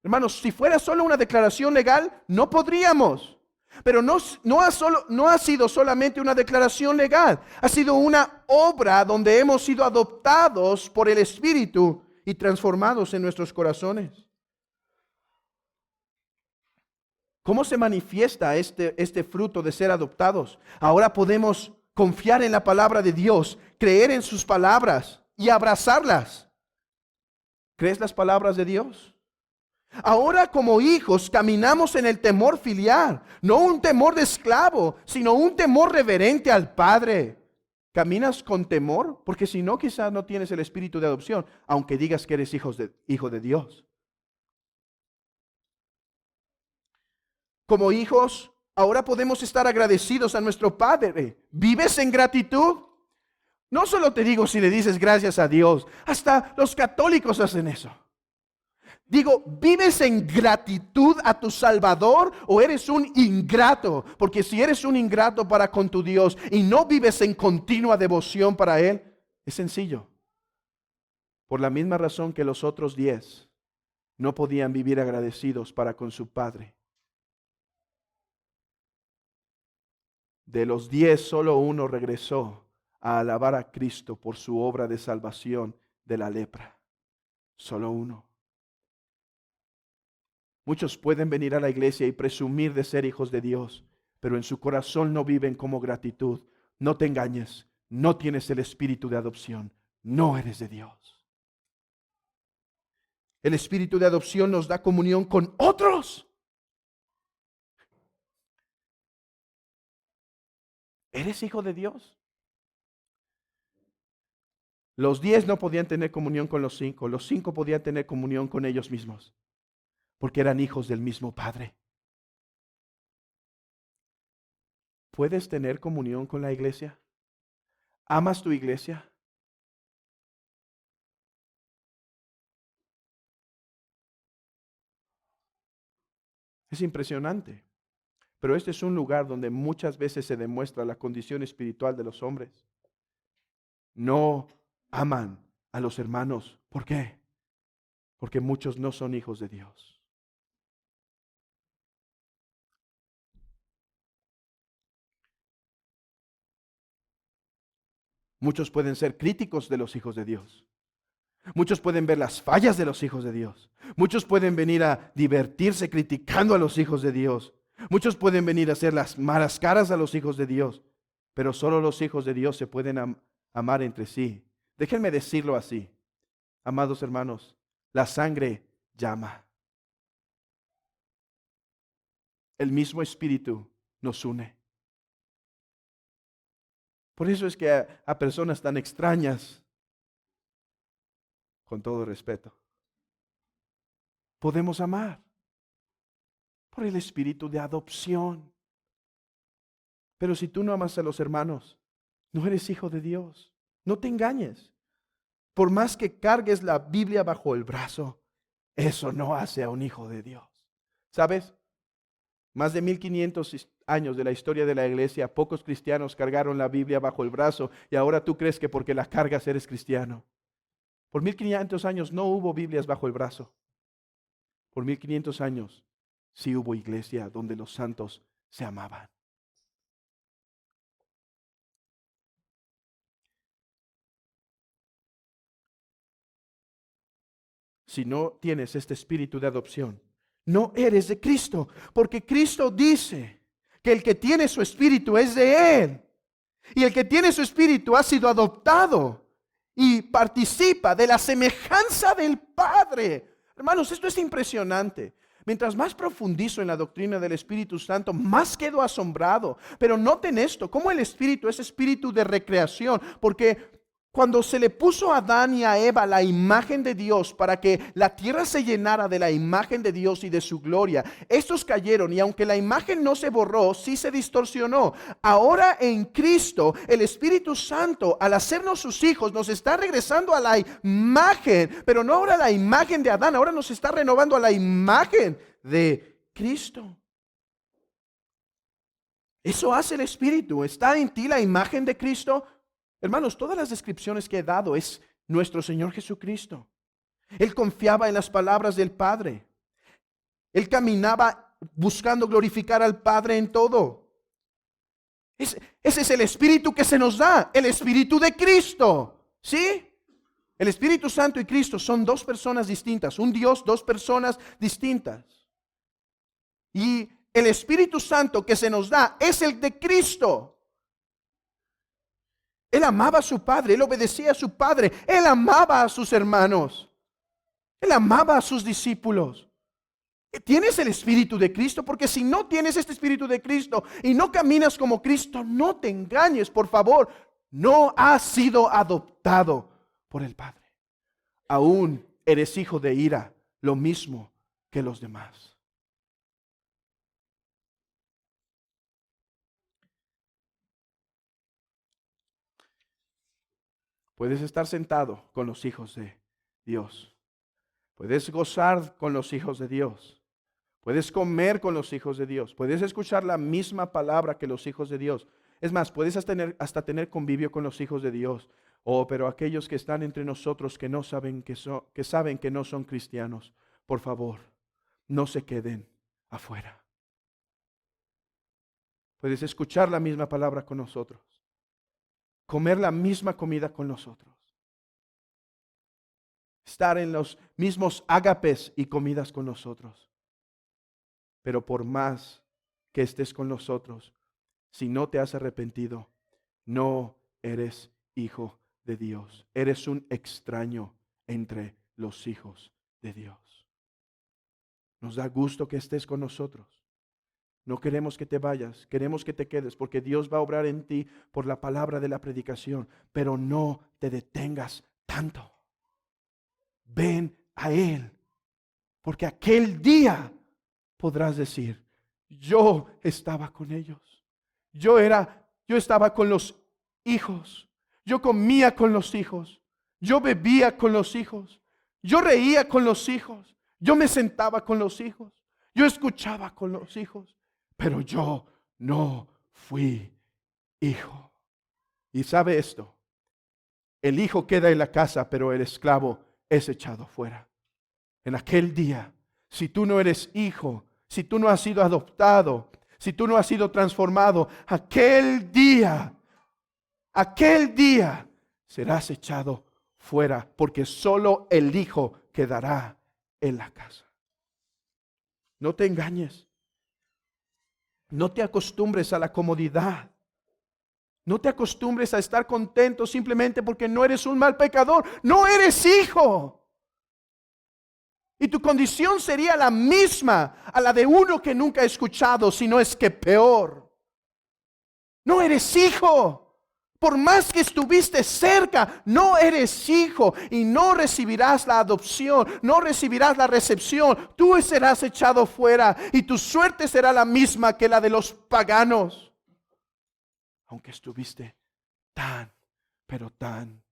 Hermanos, si fuera solo una declaración legal, no podríamos. Pero no ha sido solamente una declaración legal. Ha sido una obra donde hemos sido adoptados por el Espíritu y transformados en nuestros corazones. ¿Cómo se manifiesta este fruto de ser adoptados? Ahora podemos confiar en la palabra de Dios, creer en sus palabras y abrazarlas. ¿Crees las palabras de Dios? Ahora como hijos caminamos en el temor filial, no un temor de esclavo, sino un temor reverente al Padre. ¿Caminas con temor? Porque si no, quizás no tienes el espíritu de adopción, aunque digas que eres hijo de Dios. Como hijos, ahora podemos estar agradecidos a nuestro Padre. ¿Vives en gratitud? No solo te digo si le dices gracias a Dios, hasta los católicos hacen eso. Digo, ¿vives en gratitud a tu Salvador o eres un ingrato? Porque si eres un ingrato para con tu Dios y no vives en continua devoción para Él, es sencillo. Por la misma razón que los otros 10 no podían vivir agradecidos para con su Padre. De los 10, solo uno regresó a alabar a Cristo por su obra de salvación de la lepra. Solo uno. Muchos pueden venir a la iglesia y presumir de ser hijos de Dios, pero en su corazón no viven como gratitud. No te engañes, no tienes el espíritu de adopción, no eres de Dios. El espíritu de adopción nos da comunión con otros. ¿Eres hijo de Dios? Los 10 no podían tener comunión con los 5. Los 5 podían tener comunión con ellos mismos, porque eran hijos del mismo Padre. ¿Puedes tener comunión con la iglesia? ¿Amas tu iglesia? Es impresionante. Pero este es un lugar donde muchas veces se demuestra la condición espiritual de los hombres. No aman a los hermanos. ¿Por qué? Porque muchos no son hijos de Dios. Muchos pueden ser críticos de los hijos de Dios. Muchos pueden ver las fallas de los hijos de Dios. Muchos pueden venir a divertirse criticando a los hijos de Dios. Muchos pueden venir a hacer las malas caras a los hijos de Dios. Pero solo los hijos de Dios se pueden amar entre sí. Déjenme decirlo así. Amados hermanos, la sangre llama. El mismo Espíritu nos une. Por eso es que a personas tan extrañas, con todo respeto, podemos amar por el espíritu de adopción. Pero si tú no amas a los hermanos, no eres hijo de Dios. No te engañes. Por más que cargues la Biblia bajo el brazo, eso no hace a un hijo de Dios. ¿Sabes? Más de 1500 años de la historia de la iglesia, pocos cristianos cargaron la Biblia bajo el brazo y ahora tú crees que porque la cargas eres cristiano. Por 1500 años no hubo Biblias bajo el brazo. Por 1500 años sí hubo iglesia donde los santos se amaban. Si no tienes este espíritu de adopción, no eres de Cristo, porque Cristo dice que el que tiene su espíritu es de Él. Y el que tiene su espíritu ha sido adoptado y participa de la semejanza del Padre. Hermanos, esto es impresionante. Mientras más profundizo en la doctrina del Espíritu Santo, más quedo asombrado. Pero noten esto, cómo el Espíritu es espíritu de recreación, porque cuando se le puso a Adán y a Eva la imagen de Dios para que la tierra se llenara de la imagen de Dios y de su gloria, estos cayeron y aunque la imagen no se borró, sí se distorsionó. Ahora en Cristo, el Espíritu Santo, al hacernos sus hijos, nos está regresando a la imagen, pero no ahora la imagen de Adán, ahora nos está renovando a la imagen de Cristo. Eso hace el Espíritu. ¿Está en ti la imagen de Cristo? Hermanos, todas las descripciones que he dado es nuestro Señor Jesucristo. Él confiaba en las palabras del Padre. Él caminaba buscando glorificar al Padre en todo. Ese es el Espíritu que se nos da, el Espíritu de Cristo. ¿Sí? El Espíritu Santo y Cristo son dos personas distintas. Un Dios, dos personas distintas. Y el Espíritu Santo que se nos da es el de Cristo. Él amaba a su padre, él obedecía a su padre, él amaba a sus hermanos, él amaba a sus discípulos. ¿Tienes el Espíritu de Cristo? Porque si no tienes este Espíritu de Cristo y no caminas como Cristo, no te engañes, por favor. No has sido adoptado por el Padre. Aún eres hijo de ira, lo mismo que los demás. Puedes estar sentado con los hijos de Dios. Puedes gozar con los hijos de Dios. Puedes comer con los hijos de Dios. Puedes escuchar la misma palabra que los hijos de Dios. Es más, puedes hasta tener convivio con los hijos de Dios. Oh, pero aquellos que están entre nosotros que no saben que saben que no son cristianos, por favor, no se queden afuera. Puedes escuchar la misma palabra con nosotros. Comer la misma comida con nosotros. Estar en los mismos ágapes y comidas con nosotros. Pero por más que estés con nosotros, si no te has arrepentido, no eres hijo de Dios. Eres un extraño entre los hijos de Dios. Nos da gusto que estés con nosotros. No queremos que te vayas, queremos que te quedes, porque Dios va a obrar en ti por la palabra de la predicación, pero no te detengas tanto. Ven a Él, porque aquel día podrás decir, yo estaba con ellos, yo estaba con los hijos, yo comía con los hijos, yo bebía con los hijos, yo reía con los hijos, yo me sentaba con los hijos, yo escuchaba con los hijos. pero yo no fui hijo. Y sabe esto, el hijo queda en la casa, pero el esclavo es echado fuera. En aquel día, si tú no eres hijo, si tú no has sido adoptado, si tú no has sido transformado, aquel día serás echado fuera, porque solo el hijo quedará en la casa. No te engañes. No te acostumbres a la comodidad. No te acostumbres a estar contento simplemente porque no eres un mal pecador. No eres hijo. Y tu condición sería la misma a la de uno que nunca ha escuchado, si no es que peor. No eres hijo. Por más que estuviste cerca, no eres hijo y no recibirás la adopción, no recibirás la recepción. Tú serás echado fuera y tu suerte será la misma que la de los paganos. Aunque estuviste tan, pero tan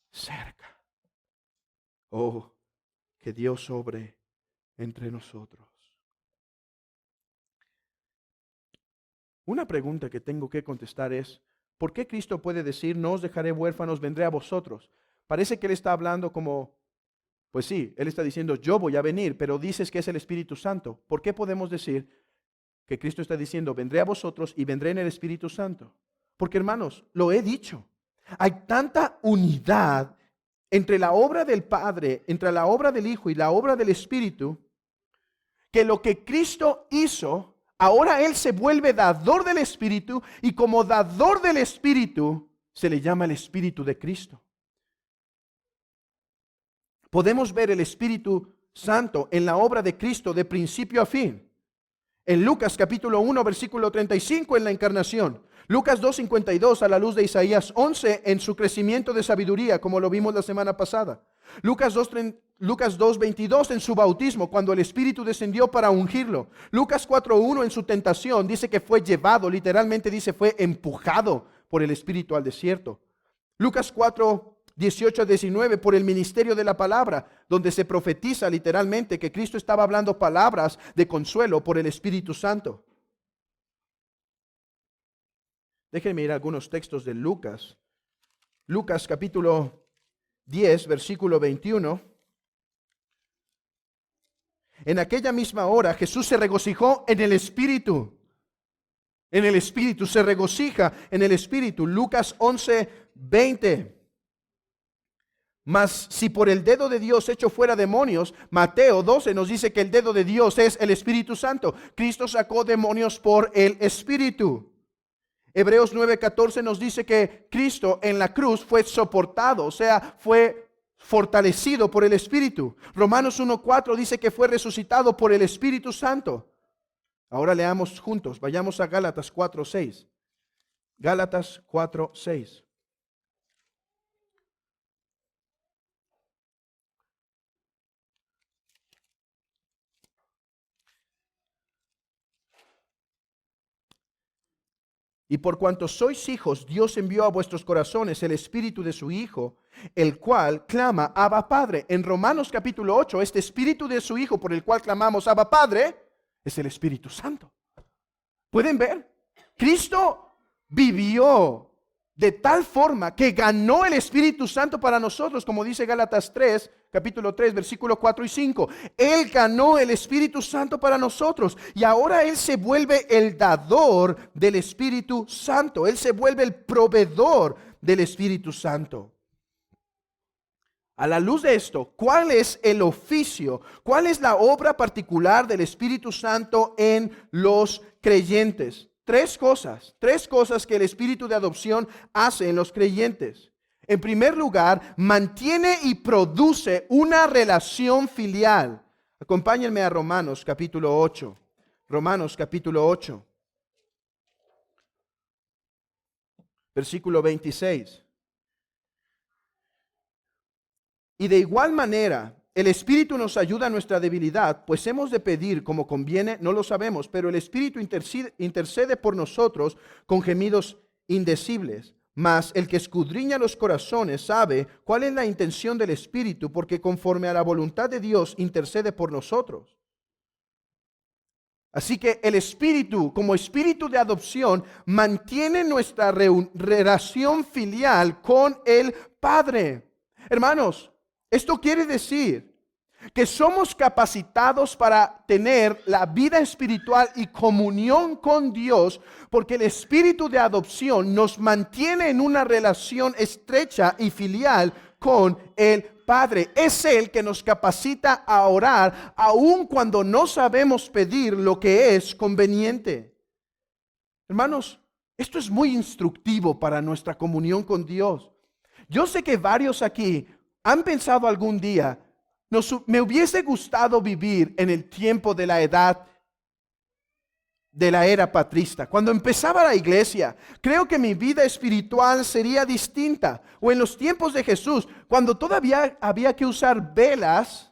cerca. Oh, que Dios obre entre nosotros. Una pregunta que tengo que contestar es, ¿por qué Cristo puede decir, no os dejaré huérfanos, vendré a vosotros? Parece que Él está hablando como, pues sí, Él está diciendo, yo voy a venir, pero dices que es el Espíritu Santo. ¿Por qué podemos decir que Cristo está diciendo, vendré a vosotros y vendré en el Espíritu Santo? Porque hermanos, lo he dicho, hay tanta unidad entre la obra del Padre, entre la obra del Hijo y la obra del Espíritu, que lo que Cristo hizo, ahora Él se vuelve dador del Espíritu y como dador del Espíritu se le llama el Espíritu de Cristo. Podemos ver el Espíritu Santo en la obra de Cristo de principio a fin. En Lucas capítulo 1 versículo 35 en la encarnación. Lucas 2:52 a la luz de Isaías 11 en su crecimiento de sabiduría, como lo vimos la semana pasada. Lucas 2:22 en su bautismo, cuando el Espíritu descendió para ungirlo. Lucas 4:1 en su tentación, dice que fue llevado, literalmente dice fue empujado por el Espíritu al desierto. Lucas 4:18-19 por el ministerio de la palabra, donde se profetiza literalmente que Cristo estaba hablando palabras de consuelo por el Espíritu Santo. Déjenme ir a algunos textos de Lucas. Lucas capítulo 10, versículo 21. En aquella misma hora Jesús se regocijó en el Espíritu. En el Espíritu, se regocija en el Espíritu. Lucas 11:20. Mas si por el dedo de Dios echo fuera demonios, Mateo 12 nos dice que el dedo de Dios es el Espíritu Santo. Cristo sacó demonios por el Espíritu. Hebreos 9:14 nos dice que Cristo en la cruz fue soportado, o sea, fue fortalecido por el Espíritu. Romanos 1:4 dice que fue resucitado por el Espíritu Santo. Ahora leamos juntos, vayamos a Gálatas 4:6. Gálatas 4:6. Y por cuanto sois hijos, Dios envió a vuestros corazones el Espíritu de su Hijo, el cual clama, Abba Padre. En Romanos capítulo 8, este Espíritu de su Hijo por el cual clamamos, Abba Padre, es el Espíritu Santo. ¿Pueden ver? Cristo vivió de tal forma que ganó el Espíritu Santo para nosotros, como dice Gálatas 3, capítulo 3, versículos 4 y 5. Él ganó el Espíritu Santo para nosotros y ahora Él se vuelve el dador del Espíritu Santo. Él se vuelve el proveedor del Espíritu Santo. A la luz de esto, ¿cuál es el oficio? ¿Cuál es la obra particular del Espíritu Santo en los creyentes? Tres cosas que el Espíritu de adopción hace en los creyentes. En primer lugar, mantiene y produce una relación filial. Acompáñenme a Romanos capítulo 8. Romanos capítulo 8. Versículo 26. Y de igual manera, el Espíritu nos ayuda a nuestra debilidad, pues hemos de pedir como conviene, no lo sabemos, pero el Espíritu intercede por nosotros con gemidos indecibles. Mas el que escudriña los corazones sabe cuál es la intención del Espíritu, porque conforme a la voluntad de Dios intercede por nosotros. Así que el Espíritu, como Espíritu de adopción, mantiene nuestra relación filial con el Padre. Hermanos, esto quiere decir que somos capacitados para tener la vida espiritual y comunión con Dios, porque el Espíritu de adopción nos mantiene en una relación estrecha y filial con el Padre. Es Él que nos capacita a orar, aun cuando no sabemos pedir lo que es conveniente. Hermanos, esto es muy instructivo para nuestra comunión con Dios. Yo sé que varios aquí han pensado algún día, me hubiese gustado vivir en el tiempo de la edad de la era patrista. Cuando empezaba la iglesia, creo que mi vida espiritual sería distinta. O en los tiempos de Jesús, cuando todavía había que usar velas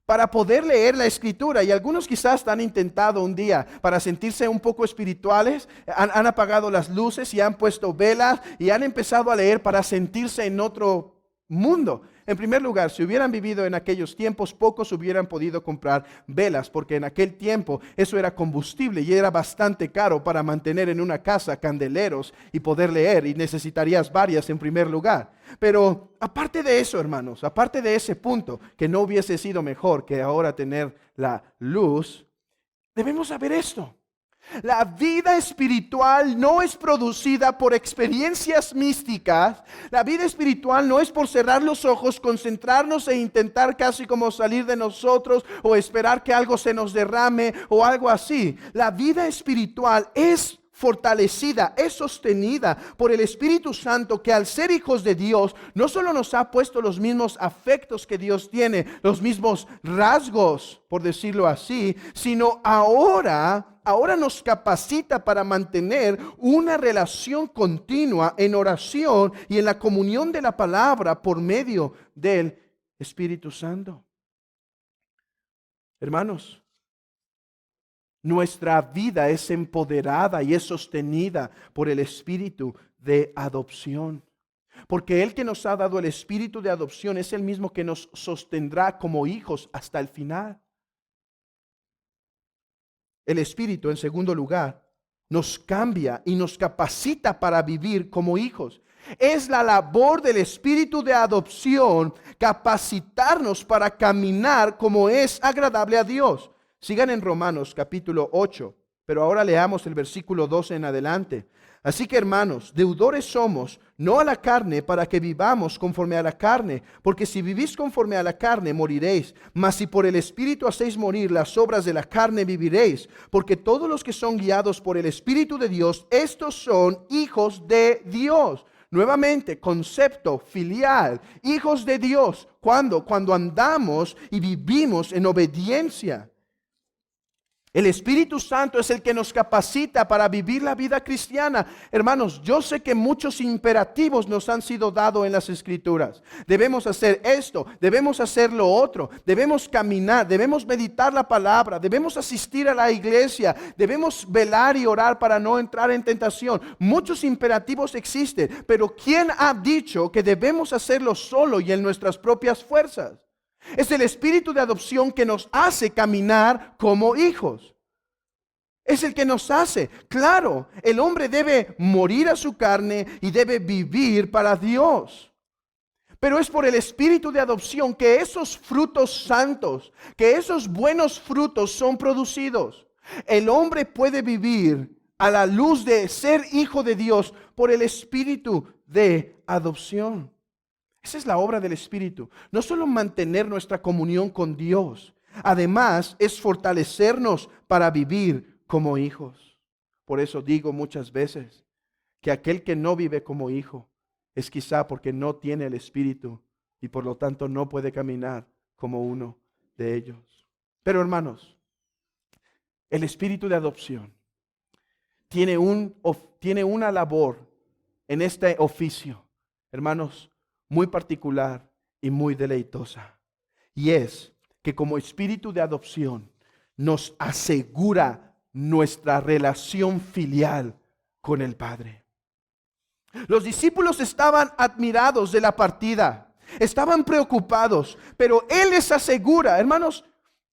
para poder leer la escritura. Y algunos quizás han intentado un día para sentirse un poco espirituales, han apagado las luces y han puesto velas y han empezado a leer para sentirse en otro mundo. En primer lugar, si hubieran vivido en aquellos tiempos, pocos hubieran podido comprar velas, porque en aquel tiempo eso era combustible y era bastante caro para mantener en una casa candeleros y poder leer, y necesitarías varias en primer lugar. Pero aparte de eso, hermanos, aparte de ese punto, que no hubiese sido mejor que ahora tener la luz, debemos saber esto. La vida espiritual no es producida por experiencias místicas. La vida espiritual no es por cerrar los ojos, concentrarnos e intentar casi como salir de nosotros o esperar que algo se nos derrame o algo así. La vida espiritual es fortalecida, es sostenida por el Espíritu Santo, que al ser hijos de Dios no solo nos ha puesto los mismos afectos que Dios tiene, los mismos rasgos, por decirlo así, sino ahora nos capacita para mantener una relación continua en oración y en la comunión de la palabra por medio del Espíritu Santo. Hermanos, nuestra vida es empoderada y es sostenida por el Espíritu de adopción. Porque el que nos ha dado el Espíritu de adopción es el mismo que nos sostendrá como hijos hasta el final. El Espíritu, en segundo lugar, nos cambia y nos capacita para vivir como hijos. Es la labor del Espíritu de adopción capacitarnos para caminar como es agradable a Dios. Sigan en Romanos capítulo 8, pero ahora leamos el versículo 12 en adelante. Así que, hermanos, deudores somos, no a la carne, para que vivamos conforme a la carne, porque si vivís conforme a la carne, moriréis. Mas si por el Espíritu hacéis morir las obras de la carne, viviréis. Porque todos los que son guiados por el Espíritu de Dios, estos son hijos de Dios. Nuevamente, concepto filial, hijos de Dios. ¿Cuándo? Cuando andamos y vivimos en obediencia. El Espíritu Santo es el que nos capacita para vivir la vida cristiana. Hermanos, yo sé que muchos imperativos nos han sido dados en las Escrituras. Debemos hacer esto, debemos hacer lo otro, debemos caminar, debemos meditar la palabra, debemos asistir a la iglesia, debemos velar y orar para no entrar en tentación. Muchos imperativos existen, pero ¿quién ha dicho que debemos hacerlo solo y en nuestras propias fuerzas? Es el Espíritu de adopción que nos hace caminar como hijos. Es el que nos hace. Claro, el hombre debe morir a su carne y debe vivir para Dios. Pero es por el Espíritu de adopción que esos frutos santos, que esos buenos frutos son producidos. El hombre puede vivir a la luz de ser hijo de Dios por el Espíritu de adopción. Esa es la obra del Espíritu. No solo mantener nuestra comunión con Dios, además es fortalecernos para vivir como hijos. Por eso digo muchas veces que aquel que no vive como hijo es quizá porque no tiene el Espíritu y por lo tanto no puede caminar como uno de ellos. Pero hermanos, el Espíritu de adopción tiene una labor en este oficio, hermanos, muy particular y muy deleitosa. Y es que como Espíritu de adopción nos asegura nuestra relación filial con el Padre. Los discípulos estaban admirados de la partida, estaban preocupados, pero Él les asegura, hermanos,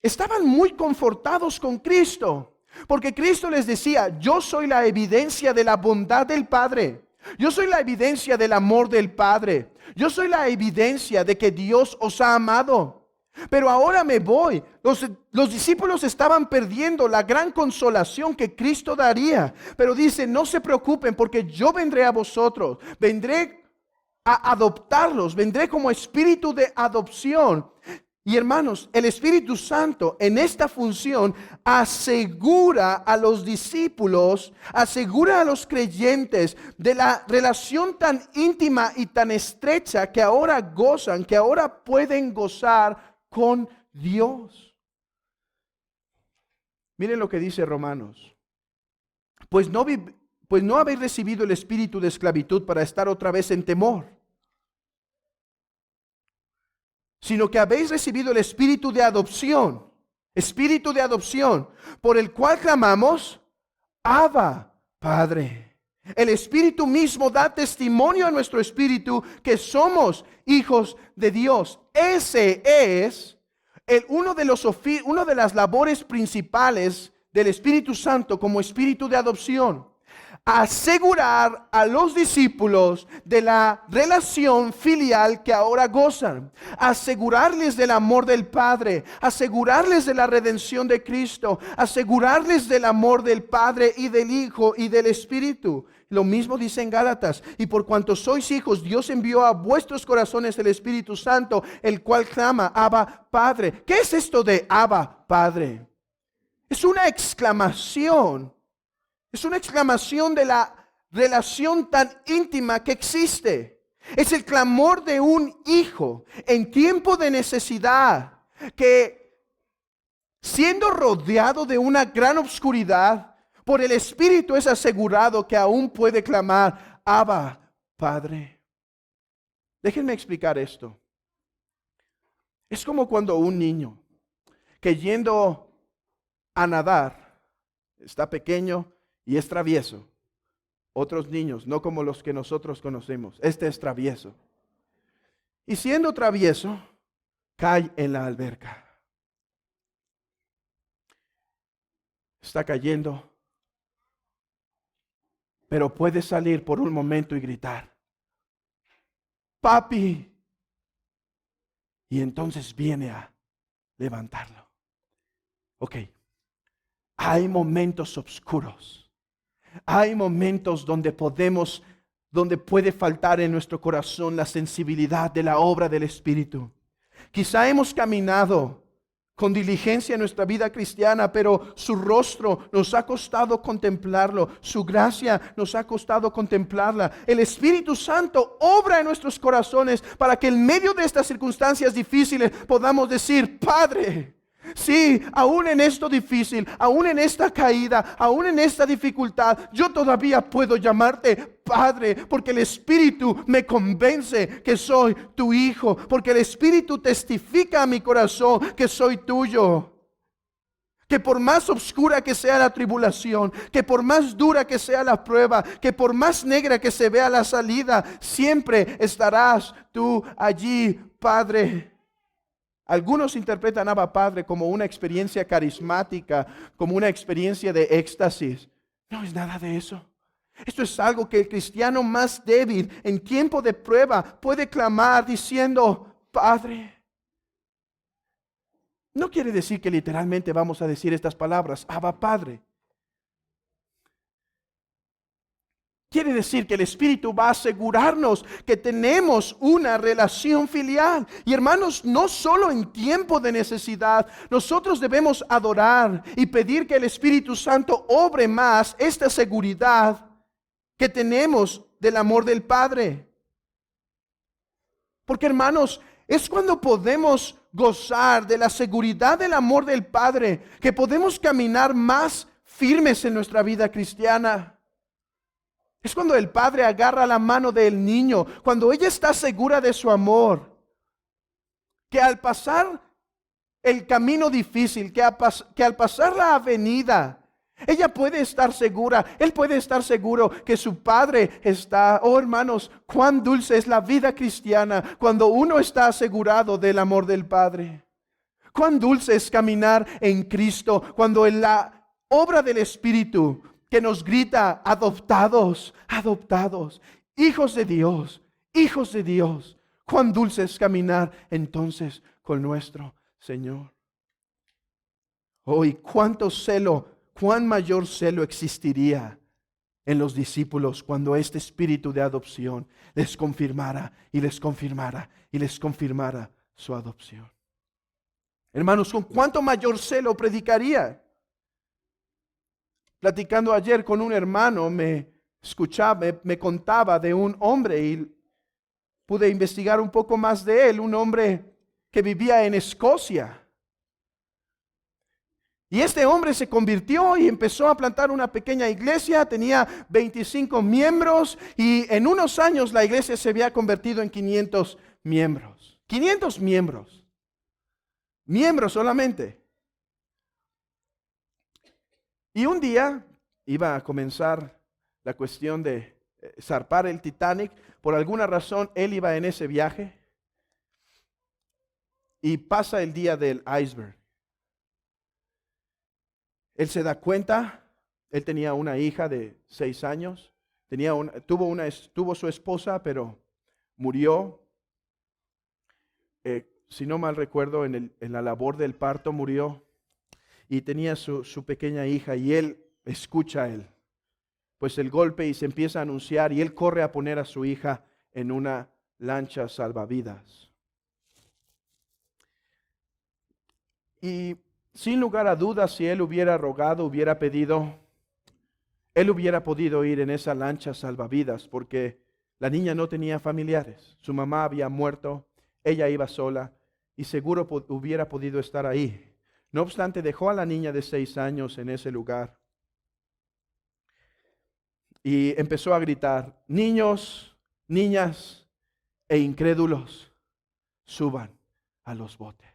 estaban muy confortados con Cristo. Porque Cristo les decía, yo soy la evidencia de la bondad del Padre. Yo soy la evidencia del amor del Padre. Yo soy la evidencia de que Dios os ha amado. Pero ahora me voy. Los discípulos estaban perdiendo la gran consolación que Cristo daría. Pero dice, no se preocupen porque yo vendré a vosotros. Vendré a adoptarlos. Vendré como espíritu de adopción. Y hermanos, el Espíritu Santo en esta función asegura a los discípulos, asegura a los creyentes de la relación tan íntima y tan estrecha que ahora gozan, que ahora pueden gozar con Dios. Miren lo que dice Romanos. Pues no habéis recibido el espíritu de esclavitud para estar otra vez en temor, sino que habéis recibido el espíritu de adopción, por el cual clamamos, Abba, Padre. El Espíritu mismo da testimonio a nuestro espíritu que somos hijos de Dios. Ese es una de las labores principales del Espíritu Santo como Espíritu de adopción. Asegurar a los discípulos de la relación filial que ahora gozan, asegurarles del amor del Padre, asegurarles de la redención de Cristo, asegurarles del amor del Padre y del Hijo y del Espíritu. Lo mismo dice en Gálatas, y por cuanto sois hijos, Dios envió a vuestros corazones el Espíritu Santo, el cual clama, Abba, Padre. ¿Qué es esto de Abba, Padre? Es una exclamación. Es una exclamación de la relación tan íntima que existe. Es el clamor de un hijo en tiempo de necesidad, que siendo rodeado de una gran oscuridad, por el Espíritu es asegurado que aún puede clamar, Abba, Padre. Déjenme explicar esto. Es como cuando un niño que yendo a nadar, está pequeño y es travieso. Otros niños, no como los que nosotros conocemos. Este es travieso. Y siendo travieso, cae en la alberca. Está cayendo, pero puede salir por un momento y gritar, papi. Y entonces viene a levantarlo. Ok, hay momentos oscuros. Hay momentos donde puede faltar en nuestro corazón la sensibilidad de la obra del Espíritu. Quizá hemos caminado con diligencia en nuestra vida cristiana, pero su rostro nos ha costado contemplarlo, su gracia nos ha costado contemplarla. El Espíritu Santo obra en nuestros corazones para que en medio de estas circunstancias difíciles podamos decir, Padre, sí, aún en esto difícil, aún en esta caída, aún en esta dificultad, yo todavía puedo llamarte Padre, porque el Espíritu me convence que soy tu hijo, porque el Espíritu testifica a mi corazón que soy tuyo. Que por más oscura que sea la tribulación, que por más dura que sea la prueba, que por más negra que se vea la salida, siempre estarás tú allí, Padre. Algunos interpretan Abba Padre como una experiencia carismática, como una experiencia de éxtasis. No es nada de eso. Esto es algo que el cristiano más débil en tiempo de prueba puede clamar diciendo, Padre. No quiere decir que literalmente vamos a decir estas palabras, Abba Padre. Quiere decir que el Espíritu va a asegurarnos que tenemos una relación filial. Y hermanos, no solo en tiempo de necesidad, nosotros debemos adorar y pedir que el Espíritu Santo obre más esta seguridad que tenemos del amor del Padre. Porque hermanos, es cuando podemos gozar de la seguridad del amor del Padre que podemos caminar más firmes en nuestra vida cristiana. Es cuando el padre agarra la mano del niño, cuando ella está segura de su amor, que al pasar el camino difícil, que al pasar la avenida, ella puede estar segura, él puede estar seguro que su padre está. Oh hermanos, cuán dulce es la vida cristiana cuando uno está asegurado del amor del Padre. Cuán dulce es caminar en Cristo cuando la obra del Espíritu que nos grita, adoptados, adoptados, hijos de Dios, hijos de Dios. Cuán dulce es caminar entonces con nuestro Señor. Hoy, cuánto celo, cuán mayor celo existiría en los discípulos cuando este espíritu de adopción les confirmara y les confirmara y les confirmara su adopción. Hermanos, ¿con cuánto mayor celo predicaría? Platicando ayer con un hermano, me contaba de un hombre y pude investigar un poco más de él, un hombre que vivía en Escocia. Y este hombre se convirtió y empezó a plantar una pequeña iglesia, tenía 25 miembros y en unos años la iglesia se había convertido en 500 miembros. 500 miembros. Miembros solamente. Y un día iba a comenzar la cuestión de zarpar el Titanic. Por alguna razón él iba en ese viaje y pasa el día del iceberg. Él se da cuenta, él tenía una hija de 6 años, tuvo su esposa, pero murió. Si no mal recuerdo, en la labor del parto murió. Y tenía su pequeña hija y él escucha pues el golpe y se empieza a anunciar y él corre a poner a su hija en una lancha salvavidas. Y sin lugar a dudas, si él hubiera rogado, hubiera pedido, él hubiera podido ir en esa lancha salvavidas porque la niña no tenía familiares. Su mamá había muerto, ella iba sola y seguro hubiera podido estar ahí. No obstante, dejó a la niña de 6 años en ese lugar y empezó a gritar, niños, niñas e incrédulos, suban a los botes.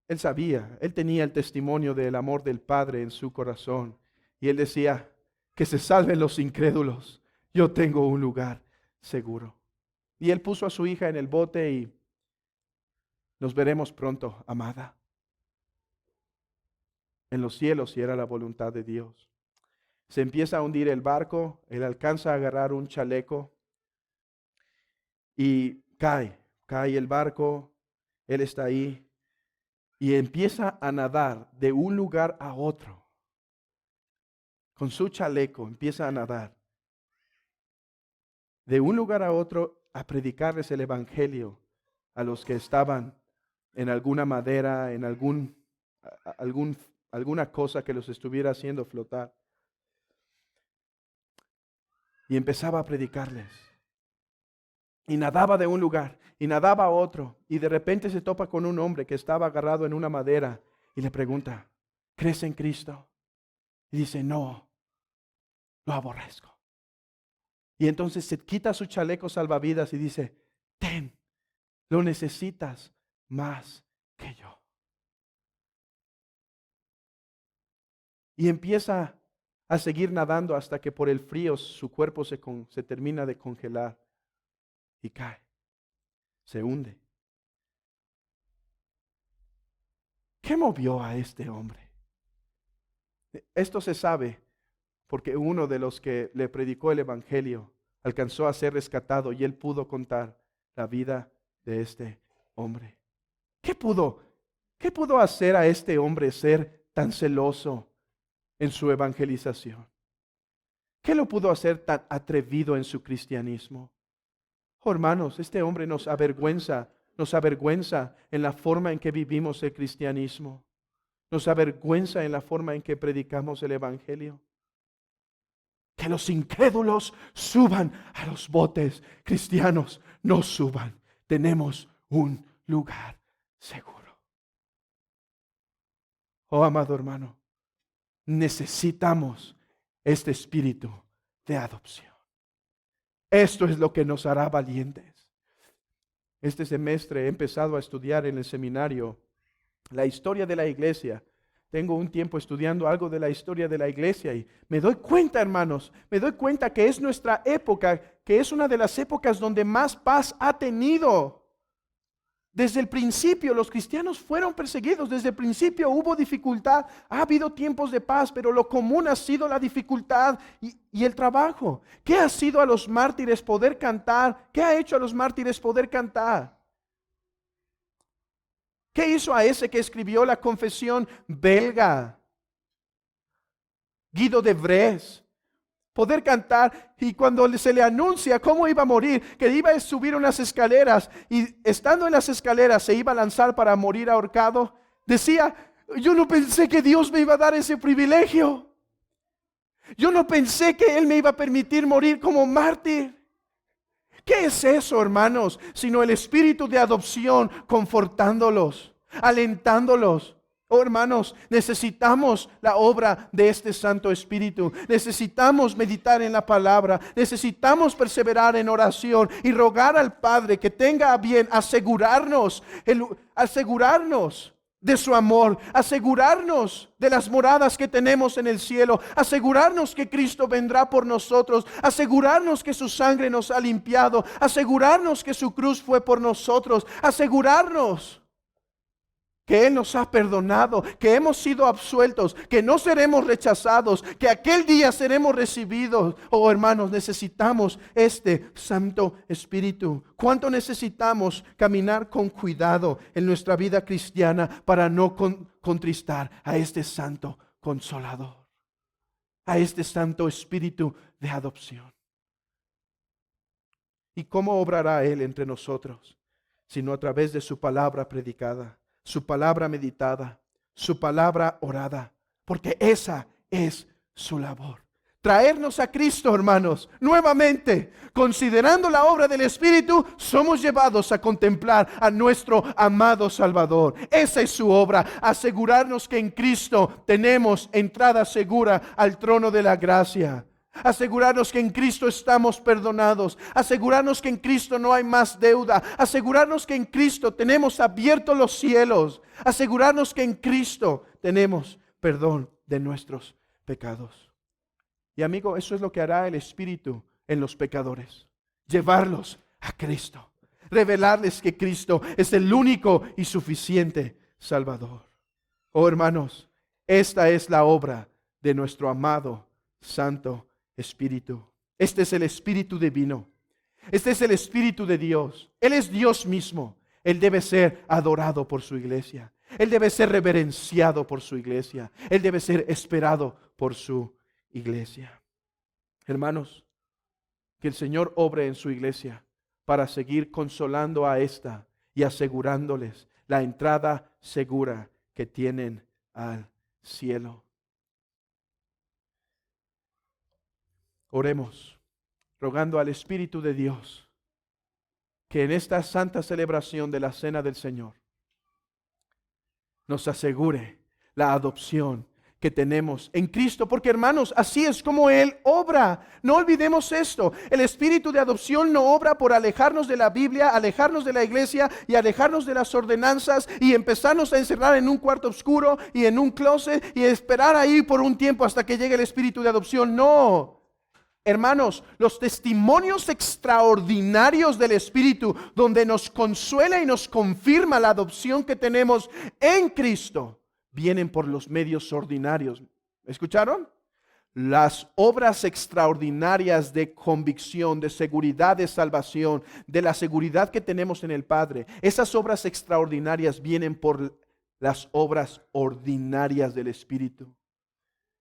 Él sabía, él tenía el testimonio del amor del Padre en su corazón. Y él decía, que se salven los incrédulos, yo tengo un lugar seguro. Y él puso a su hija en el bote y nos veremos pronto, amada, en los cielos si era la voluntad de Dios. Se empieza a hundir el barco, él alcanza a agarrar un chaleco y cae el barco, él está ahí. Y empieza a nadar de un lugar a otro. Con su chaleco empieza a nadar. De un lugar a otro a predicarles el evangelio a los que estaban en alguna madera, en alguna cosa que los estuviera haciendo flotar. Y empezaba a predicarles. Y nadaba de un lugar y nadaba a otro. Y de repente se topa con un hombre que estaba agarrado en una madera y le pregunta, ¿crees en Cristo? Y dice, no, lo aborrezco. Y entonces se quita su chaleco salvavidas y dice, ten, lo necesitas más que yo. Y empieza a seguir nadando hasta que por el frío su cuerpo se termina de congelar. Y cae, se hunde. ¿Qué movió a este hombre? Esto se sabe porque uno de los que le predicó el evangelio alcanzó a ser rescatado y él pudo contar la vida de este hombre. ¿Qué pudo hacer a este hombre ser tan celoso en su evangelización? ¿Qué lo pudo hacer tan atrevido en su cristianismo? Oh, hermanos, este hombre nos avergüenza en la forma en que vivimos el cristianismo. Nos avergüenza en la forma en que predicamos el evangelio. Que los incrédulos suban a los botes, cristianos no suban. Tenemos un lugar seguro. Oh, amado hermano, necesitamos este espíritu de adopción. Esto es lo que nos hará valientes. Este semestre he empezado a estudiar en el seminario la historia de la iglesia. Tengo un tiempo estudiando algo de la historia de la iglesia y me doy cuenta, hermanos, que es nuestra época, que es una de las épocas donde más paz ha tenido. Desde el principio los cristianos fueron perseguidos, desde el principio hubo dificultad, ha habido tiempos de paz, pero lo común ha sido la dificultad y el trabajo. ¿Qué ha sido a los mártires poder cantar? ¿Qué ha hecho a los mártires poder cantar? ¿Qué hizo a ese que escribió la confesión belga? Guido de Vries. Poder cantar, y cuando se le anuncia cómo iba a morir, que iba a subir unas escaleras y estando en las escaleras se iba a lanzar para morir ahorcado, decía: yo no pensé que Dios me iba a dar ese privilegio. Yo no pensé que Él me iba a permitir morir como mártir. ¿Qué es eso, hermanos? Sino el espíritu de adopción confortándolos, alentándolos. Oh, hermanos, necesitamos la obra de este Santo Espíritu. Necesitamos meditar en la palabra. Necesitamos perseverar en oración y rogar al Padre que tenga a bien asegurarnos de su amor, asegurarnos de las moradas que tenemos en el cielo, asegurarnos que Cristo vendrá por nosotros, asegurarnos que su sangre nos ha limpiado, asegurarnos que su cruz fue por nosotros, asegurarnos que Él nos ha perdonado, que hemos sido absueltos, que no seremos rechazados, que aquel día seremos recibidos. Oh, hermanos, necesitamos este Santo Espíritu. ¿Cuánto necesitamos caminar con cuidado en nuestra vida cristiana para no contristar a este Santo Consolador, a este Santo Espíritu de adopción? ¿Y cómo obrará Él entre nosotros? Sino a través de su palabra predicada, su palabra meditada, su palabra orada, porque esa es su labor. Traernos a Cristo, hermanos, nuevamente, considerando la obra del Espíritu, somos llevados a contemplar a nuestro amado Salvador. Esa es su obra, asegurarnos que en Cristo tenemos entrada segura al trono de la gracia. Asegurarnos que en Cristo estamos perdonados, asegurarnos que en Cristo no hay más deuda, asegurarnos que en Cristo tenemos abiertos los cielos, asegurarnos que en Cristo tenemos perdón de nuestros pecados. Y amigo, eso es lo que hará el Espíritu en los pecadores, llevarlos a Cristo, revelarles que Cristo es el único y suficiente Salvador. Oh, hermanos, esta es la obra de nuestro amado Santo Espíritu. Este es el Espíritu divino. Este es el Espíritu de Dios. Él es Dios mismo. Él debe ser adorado por su iglesia. Él debe ser reverenciado por su iglesia. Él debe ser esperado por su iglesia. Hermanos, que el Señor obre en su iglesia para seguir consolando a esta y asegurándoles la entrada segura que tienen al cielo. Oremos, rogando al Espíritu de Dios que en esta santa celebración de la Cena del Señor nos asegure la adopción que tenemos en Cristo, porque hermanos, así es como Él obra. No olvidemos esto, el espíritu de adopción no obra por alejarnos de la Biblia, alejarnos de la iglesia y alejarnos de las ordenanzas y empezarnos a encerrar en un cuarto oscuro y en un closet y esperar ahí por un tiempo hasta que llegue el espíritu de adopción. No. Hermanos, los testimonios extraordinarios del Espíritu, donde nos consuela y nos confirma la adopción que tenemos en Cristo, vienen por los medios ordinarios. ¿Escucharon? Las obras extraordinarias de convicción, de seguridad de salvación, de la seguridad que tenemos en el Padre, esas obras extraordinarias vienen por las obras ordinarias del Espíritu.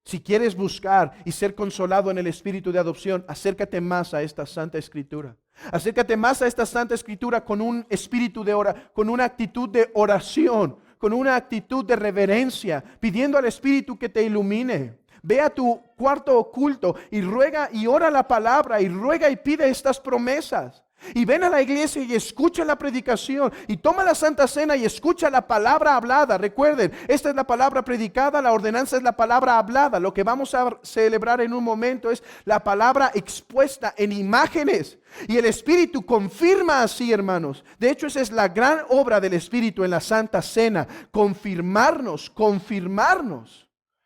Si quieres buscar y ser consolado en el espíritu de adopción, acércate más a esta Santa Escritura. Acércate más a esta Santa Escritura con un espíritu de con una actitud de oración, con una actitud de reverencia, pidiendo al Espíritu que te ilumine. Ve a tu cuarto oculto y ruega y ora la palabra y ruega y pide estas promesas. Y ven a la iglesia y escucha la predicación y toma la Santa Cena y escucha la palabra hablada. Recuerden, esta es la palabra predicada, la ordenanza es la palabra hablada. Lo que vamos a celebrar en un momento es la palabra expuesta en imágenes. Y el Espíritu confirma así, hermanos. De hecho, esa es la gran obra del Espíritu en la Santa Cena. Confirmarnos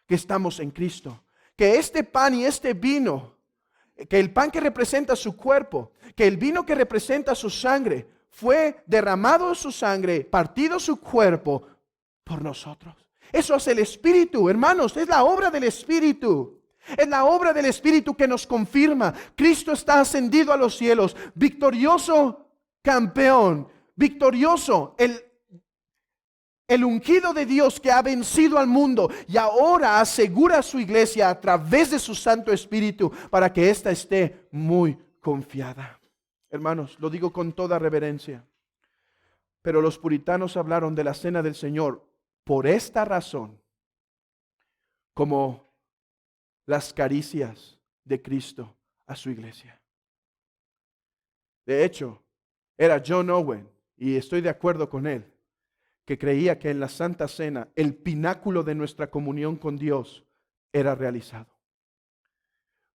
que estamos en Cristo. Que este pan y este vino, que el pan que representa su cuerpo, que el vino que representa su sangre, fue derramado su sangre, partido su cuerpo por nosotros. Eso hace el Espíritu, hermanos, es la obra del Espíritu. Es la obra del Espíritu que nos confirma. Cristo está ascendido a los cielos, victorioso campeón, victorioso, el ungido de Dios que ha vencido al mundo y ahora asegura a su iglesia a través de su Santo Espíritu para que ésta esté muy confiada. Hermanos, lo digo con toda reverencia, pero los puritanos hablaron de la cena del Señor por esta razón, como las caricias de Cristo a su iglesia. De hecho, era John Owen, y estoy de acuerdo con él, que creía que en la Santa Cena el pináculo de nuestra comunión con Dios era realizado.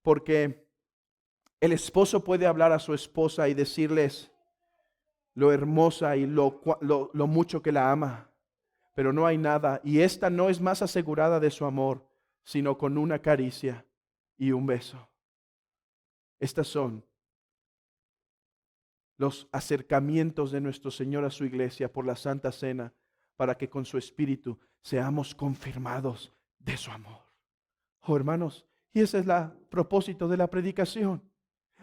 Porque el esposo puede hablar a su esposa y decirles lo hermosa y lo mucho que la ama, pero no hay nada, y esta no es más asegurada de su amor, sino con una caricia y un beso. Estas son los acercamientos de nuestro Señor a su iglesia por la Santa Cena, para que con su Espíritu seamos confirmados de su amor. Oh, hermanos, y ese es el propósito de la predicación,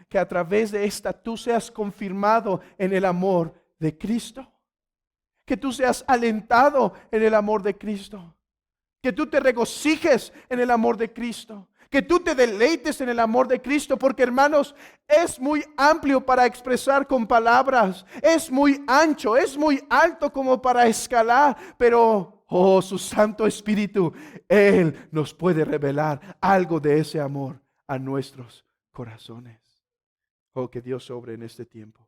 que a través de esta tú seas confirmado en el amor de Cristo, que tú seas alentado en el amor de Cristo, que tú te regocijes en el amor de Cristo, que tú te deleites en el amor de Cristo, porque hermanos, es muy amplio para expresar con palabras, es muy ancho, es muy alto como para escalar, pero oh, su Santo Espíritu, Él nos puede revelar algo de ese amor a nuestros corazones. Oh, que Dios obre en este tiempo.